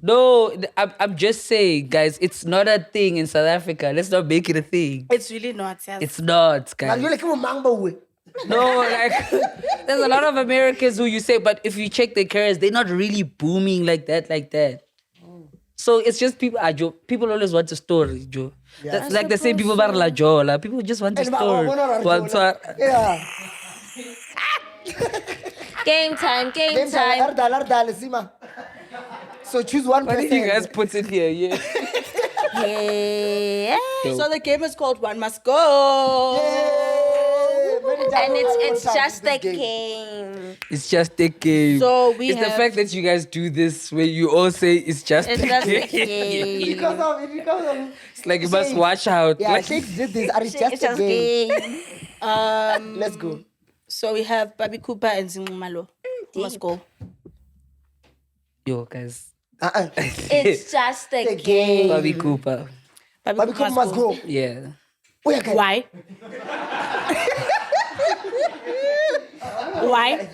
No, I'm just saying, guys. It's not a thing in South Africa. Let's not make it a thing. It's really not. Yes. It's not, guys. You're like, "Mangba." No, like there's a lot of Americans who you say, but if you check their careers, they're not really booming like that. So it's just people. People always want a story, Joe. That's like the same people about La Jola. People just want a story. Yeah. Game time. Ardal, Seemah. So choose one What person. do you guys put it here? Yeah. Yeah. So the game is called One Must Go. And it's just a game. It's just a game. So we it's the have- fact that you guys do this where you all say it's just It's a just a game. game. Because of. It's like you must watch out. Yeah, Like, Shakes did this. And it's It's just a game. game. Let's go. So we have Babi Cooper and Zingumalo. Must go. yo, guys. It's just a game. Bobby Cooper. Baby Cooper must go. Yeah. Where can Why? Why?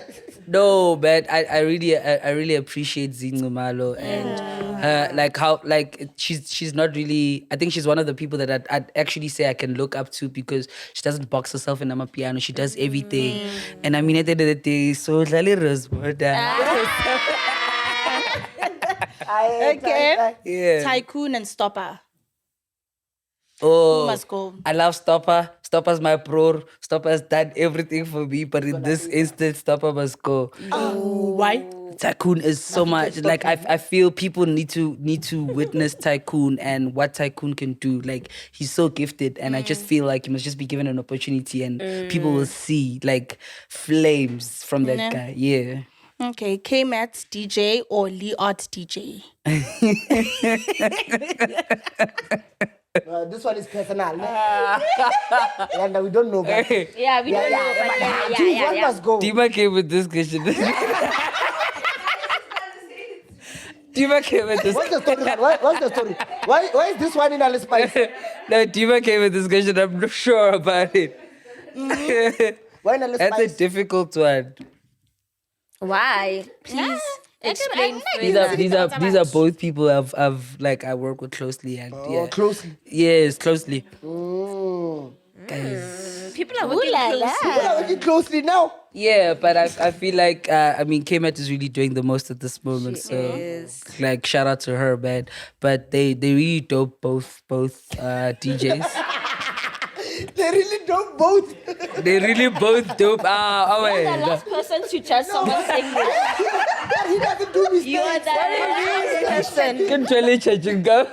No, but I really appreciate Zingumalo and she's not really. I think she's one of the people that I'd actually say I can look up to because she doesn't box herself in piano. She does everything, and I mean at the end of the day, so Rosmoda. Okay. Yeah. Tycoon and Stopper. Oh, Must go. I love Stopper. Stopper's my bro. Stopper has done everything for me, but in this instance, Stopper must go. Why? Tycoon is so much like I feel people need to witness Tycoon and what Tycoon can do. Like he's so gifted, and I just feel like he must just be given an opportunity, and people will see like flames from that guy. Yeah. Okay, K-Mat DJ or Lee Art DJ? This one is personal. Yanda, we don't know. But Yeah, we don't know. But choose one must go. Dima came with this question. Dima came with this. What's the story? What's the story? Why is this one in Alice Spice? No, Dima came with this question. I'm not sure about it. Why in Alice That's a Spice? difficult one. why? Please explain These are both people I work with closely and Closely. Yes, closely. Guys. People are working close. People are working closely now. Yeah, but I feel like K-Mat is really doing the most at this moment. Like shout out to her, man. But they really dope both DJs. They really don't both. They really both dope. The last person to judge someone saying this. He doesn't do mistakes. You are the last person. Can totally change and go.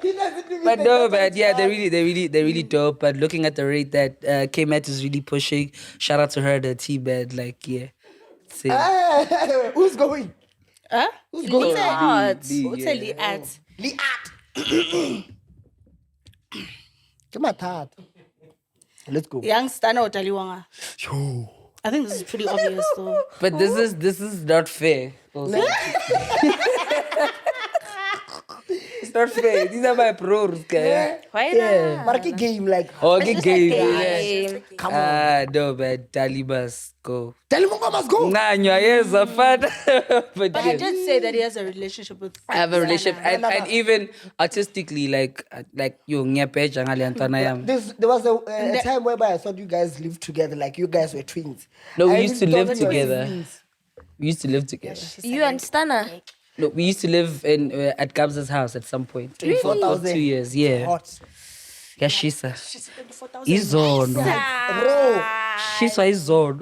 He doesn't do mistakes. But no, man, yeah, they're really dope. But looking at the rate that K-Mat is really pushing, shout out to her, the team, man. Like, yeah. Who's going? Huh? Who's going? Lee Art. Lee, What's yeah. a Lee Art? Lee Art. Come on, Tat. Let's go. Young Stunna or Taliwanga? I think this is pretty obvious though. But this is not fair. Also. It's not fair. These are my pros, guys. Why not? Marky game like. Oh, It's okay, just a game. game. Come on. No, man. Dali must go. Tell him must go. Nah, yes, a fan. But But he yes. did say that he has a relationship with. I have a relationship, and even artistically, like yo, There was a time whereby I thought you guys lived together, like you guys were twins. No, we I used to really live thought you were together. twins. We used to live together. You and Stunna. No, we used to live in at Kabza's house at some point. For 24,000. 2 years, yeah. Hot. Yeah, Shisa. She's 24,000. Izon. Bro. Shisa Izon.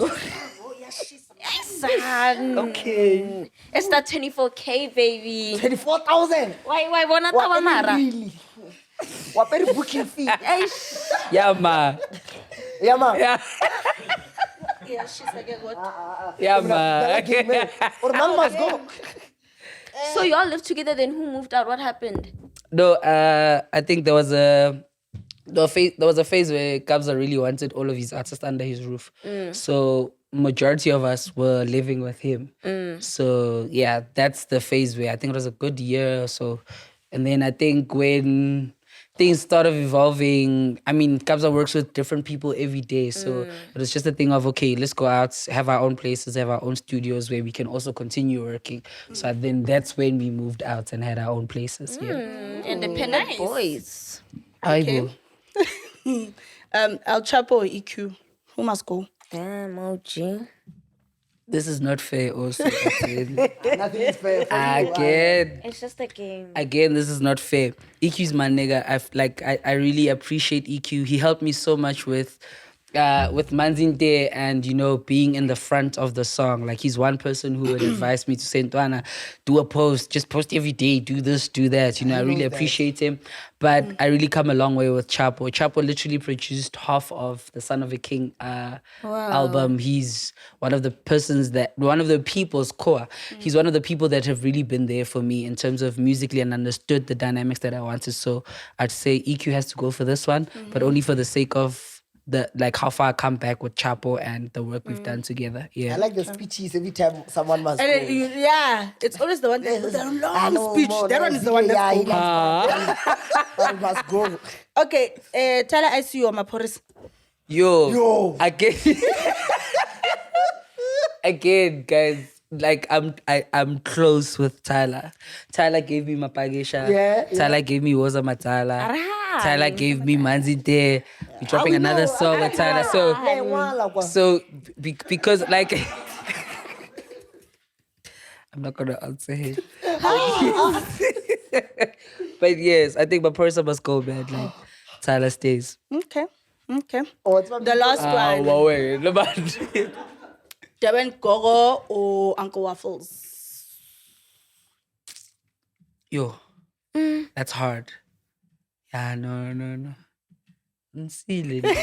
Okay. It's that 24K, baby. 24,000. Why wanna tell Narra? Really? What very booking fee? Yeah, ma. Yeah, man. Yeah, Yeah, she's like, what? yeah, ma. Or man must go. So you all lived together, then who moved out? What happened? No, I think there was a phase where Kabza really wanted all of his artists under his roof. So majority of us were living with him. So yeah, that's the phase where I think it was a good year or so. And then I think when things started evolving, I mean, Kabza works with different people every day. So it was just a thing of, okay, let's go out, have our own places, have our own studios where we can also continue working. So then that's when we moved out and had our own places. Yeah. Independent boys. I go. El Chapo or EQ? Who must go? Damn, OG. This is not fair also. Again, Nothing is fair for you. It's just a game. Again, this is not fair. EQ's my nigga. I really appreciate EQ. He helped me so much with Manzi and, you know, being in the front of the song. Like, he's one person who would advise me to say, Ntwana, do a post, just post every day, do this, do that. You know, I really appreciate him. But I really come a long way with Chapo. Chapo literally produced half of the Son of a King album. He's one of the people's core. He's one of the people that have really been there for me in terms of musically and understood the dynamics that I wanted. So I'd say EQ has to go for this one, but only for the sake of how far I come back with Chapo and the work we've done together. Yeah. I like the speeches every time someone must go. And yeah, it's always the one that with a long speech. That one is the one Yeah, he that's One must go. Okay, Tyler, I see you on Maphorisa. Yo. Again, guys. Like I'm close with Tyler. Tyler gave me Mapagesha. Yeah. Tyler gave me Woza Matala. Tyler gave me Manzi Day. We're dropping another song with Tyler. So because like I'm not gonna answer him. But yes, I think Maphorisa must go, man. Like Tyler stays. Okay. Oh, it's The last one. Well, wait, no matter. Devin Gogo or Uncle Waffles? Yo, that's hard. Yeah, no. See, lady.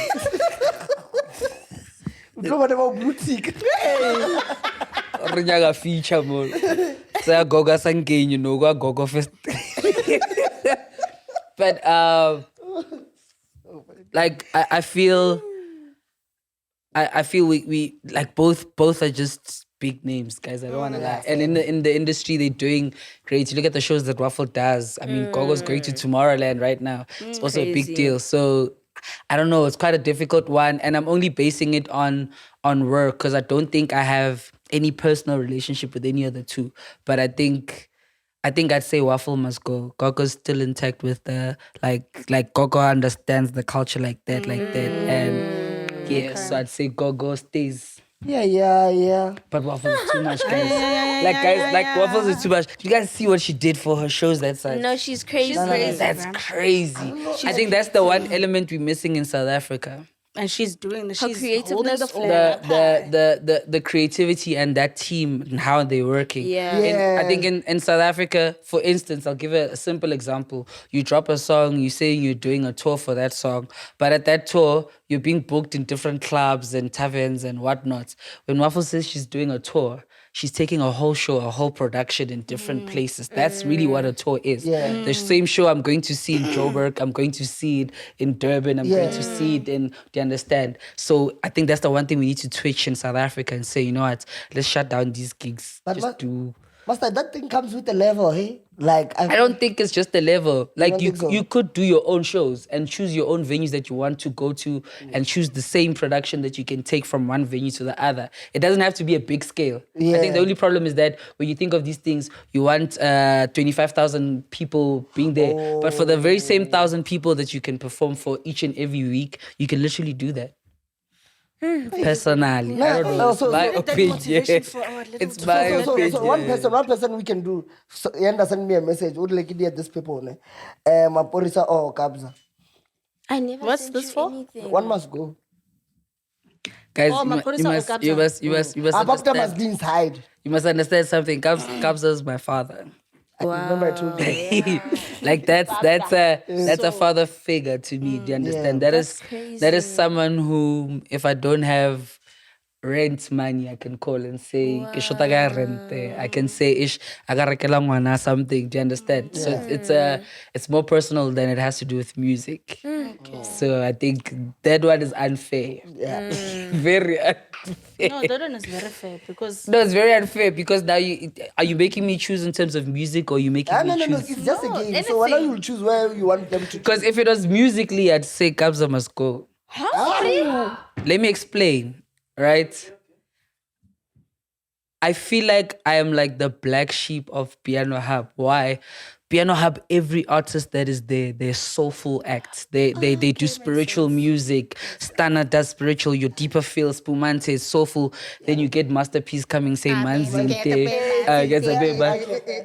Go whatever boutique. Rinyaga feature more. So Goga Sangain, you know, Gogo Fest. But like I feel we like both are just big names, guys. I don't wanna lie. And in the industry they're doing great. You look at the shows that Waffle does. I mean, Gogo's going to Tomorrowland right now. It's also a big Crazy. deal. So I don't know, it's quite a difficult one. And I'm only basing it on work because I don't think I have any personal relationship with any of the two. But I think I'd say Waffle must go. Gogo's still intact with the like Gogo understands the culture like that. And yeah, so I'd say Gogo stays. Yeah. But Waffles is too much, guys. Like Waffles is too much. You guys see what she did for her shows that side? No, she's crazy. That's crazy. I think that's the one element we're missing in South Africa. And she's doing the she's creativeness holding the for- flag. The creativity and that team and how they're working. Yeah. I think in South Africa, for instance, I'll give a simple example. You drop a song, you say you're doing a tour for that song, but at that tour, you're being booked in different clubs and taverns and whatnot. When Waffle says she's doing a tour, she's taking a whole show, a whole production in different places. That's really what a tour is. The same show I'm going to see in Joburg, I'm going to see it in Durban, I'm going to see it in, do you understand? So I think that's the one thing we need to twitch in South Africa and say, you know what, let's shut down these gigs. Master, that thing comes with a level, hey? Like I don't think it's just the level. Like don't you, think so? you could do your own shows and choose your own venues that you want to go to and choose the same production that you can take from one venue to the other. It doesn't have to be a big scale. I think the only problem is that when you think of these things, you want 25,000 people being there. But for the very same 1,000 people that you can perform for each and every week, you can literally do that. Personally, I don't know. It's my opinion. It's my opinion. So one person we can do. So Yanda send me a message. Would like it these people, ne? Maphorisa or Kabza. I never What's sent this you for? anything. One must go. Guys, Oh, you Maphorisa or Kabza? must Abakta must understand. be inside. You must understand something. Kabza is my father. Remember I told you. Like that's a father figure to me. Do you understand? That is someone who, if I don't have rent money, I can call and say "Ke shota ka rent." I can say "Ish, I got rekela ngwana something." Do you understand? So it's more personal than it has to do with music. So I think that one is unfair. Very unfair. No, that one is very fair because No, it's very unfair because now are you making me choose in terms of music or are you making me No. choose? It's just a game. So why don't you choose where you want them to? Because if it was musically, I'd say Kabza must go. Let me explain, right? I feel like I am like the black sheep of Piano Hub. Why? Piano Hub, every artist that is there, they're soulful acts. They do spiritual music. Stunna does spiritual. Your deeper feels, Pumante is soulful. Then you get Masterpiece coming saying Manzi.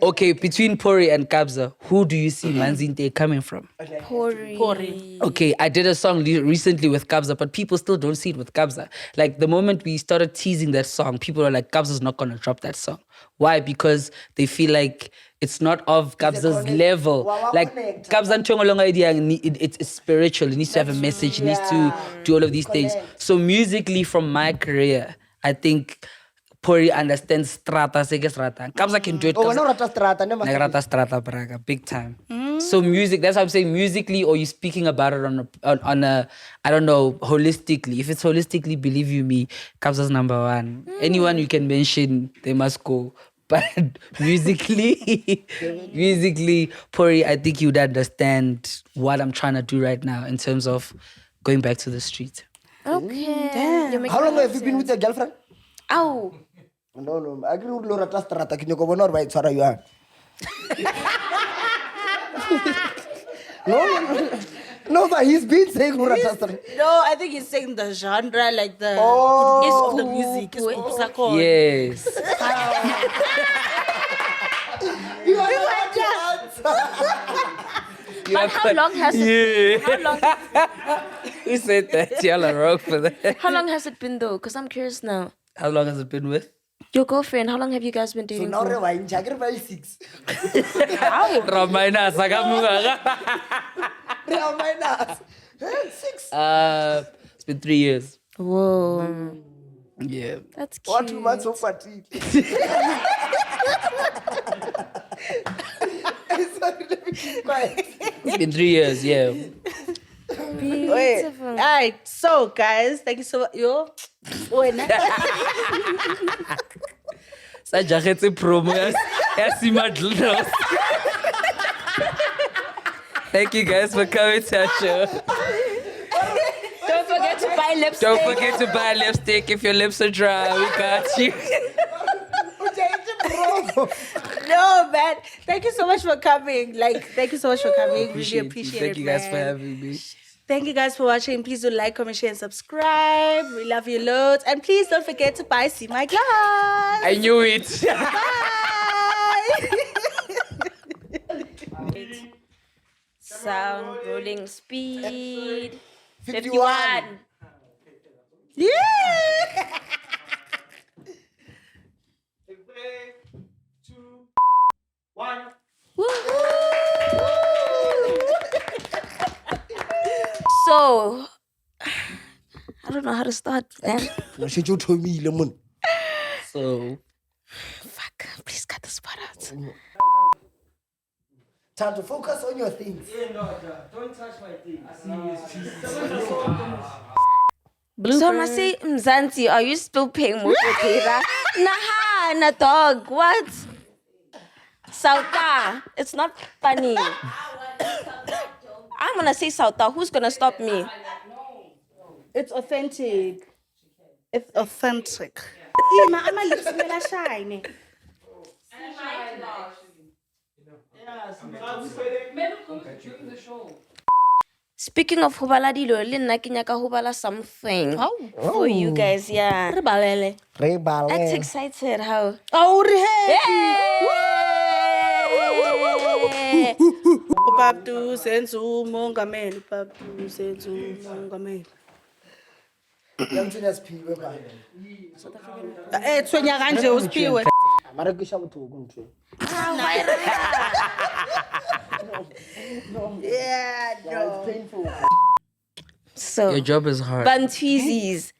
Okay, between Phorry and Kabza, who do you see Manzi coming from? Phorry. Okay, I did a song recently with Kabza, but people still don't see it with Kabza. Like the moment we started teasing that song, people are like, Kabza's not gonna drop that song. Why? Because they feel like it's not of Kabza's level. Like Kabza Ntongolonga idea, it's spiritual. It needs to have a message. It needs to do all of these things. So musically, from my career, I think Phorry understands strata, seke strata. Kabza can do it. Oh, no, Rata Strata, ne, Master. Nagrata strata braga, big time. So music, that's what I'm saying, musically, or you speaking about it on a I don't know, holistically. If it's holistically, believe you me, Kabza's number one. Anyone you can mention, they must go. But musically, Phorry, I think you'd understand what I'm trying to do right now in terms of going back to the street. Okay. You're making How long a lot have of you been with your girlfriend? Ow. No. I agree with Rata Strata. Can you go on right? Sorry, you are. No, but he's been saying Rata Strata. no, I think he's saying the genre, like the Oh. of the music. Yes. You are not But how long has it Who said that? Y'all are wrong for that. How long has it been though? Because I'm curious now. How long has it been with? Your girlfriend, how long have you guys been So dating now for? rewind. Jagger by 6. Ramaina Sagamunga. Rewind us. 6. It's been 3 years. Whoa. Yeah. That's cute. 1 2 months of party. Sorry, let me keep quiet. It's been 3 years, yeah. Wait. Beautiful. All right. So, guys, thank you so much. Yo. Wait. Sa jagetse promo ya Seemah Dlnos. Thank you guys for coming to our show. Don't forget to buy lipstick. Don't forget to buy lipstick if your lips are dry. We got you. No, man. Thank you so much for coming. Thank you so much for coming. Really appreciate it. Thank you guys for man. having me. Thank you guys for watching. Please do like, comment, share, and subscribe. We love you loads. And please don't forget to buy Seemah glass. I knew it. Bye. Sound rolling speed. 51. Yeah. So, I don't know how to start, man. So, Fuck, please cut this part out. Time to focus on your things. So, I say, Mzansi, are you still paying Mufokera? Nah, dog. What? Sauta. It's not funny. I'm gonna say Sauta. Who's gonna stop me? It's authentic. It's authentic. Ima, ama lips mela shine. Speaking of Hubaladilo, Lina Kinyaka Hubala something for you guys, yeah. Rebalele. That's excited, how? Oh, Hey! Upaptu senzu mongameli. Upaptu senzu mongameli. Tshwenya kanje usipiwe. Marekisha buthoko ntwe. Yeah, no. It's painful. So, your job is hard. Bantwizis.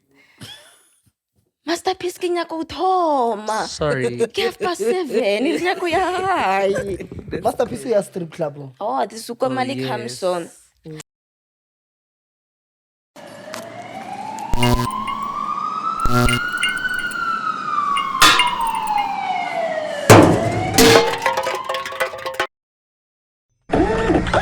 Masterpiece Kinyako Tom. Sorry. Kefpa 7. Inyako ya high. Masterpiece ya strip club. Oh, this is Malik yes. Hamson.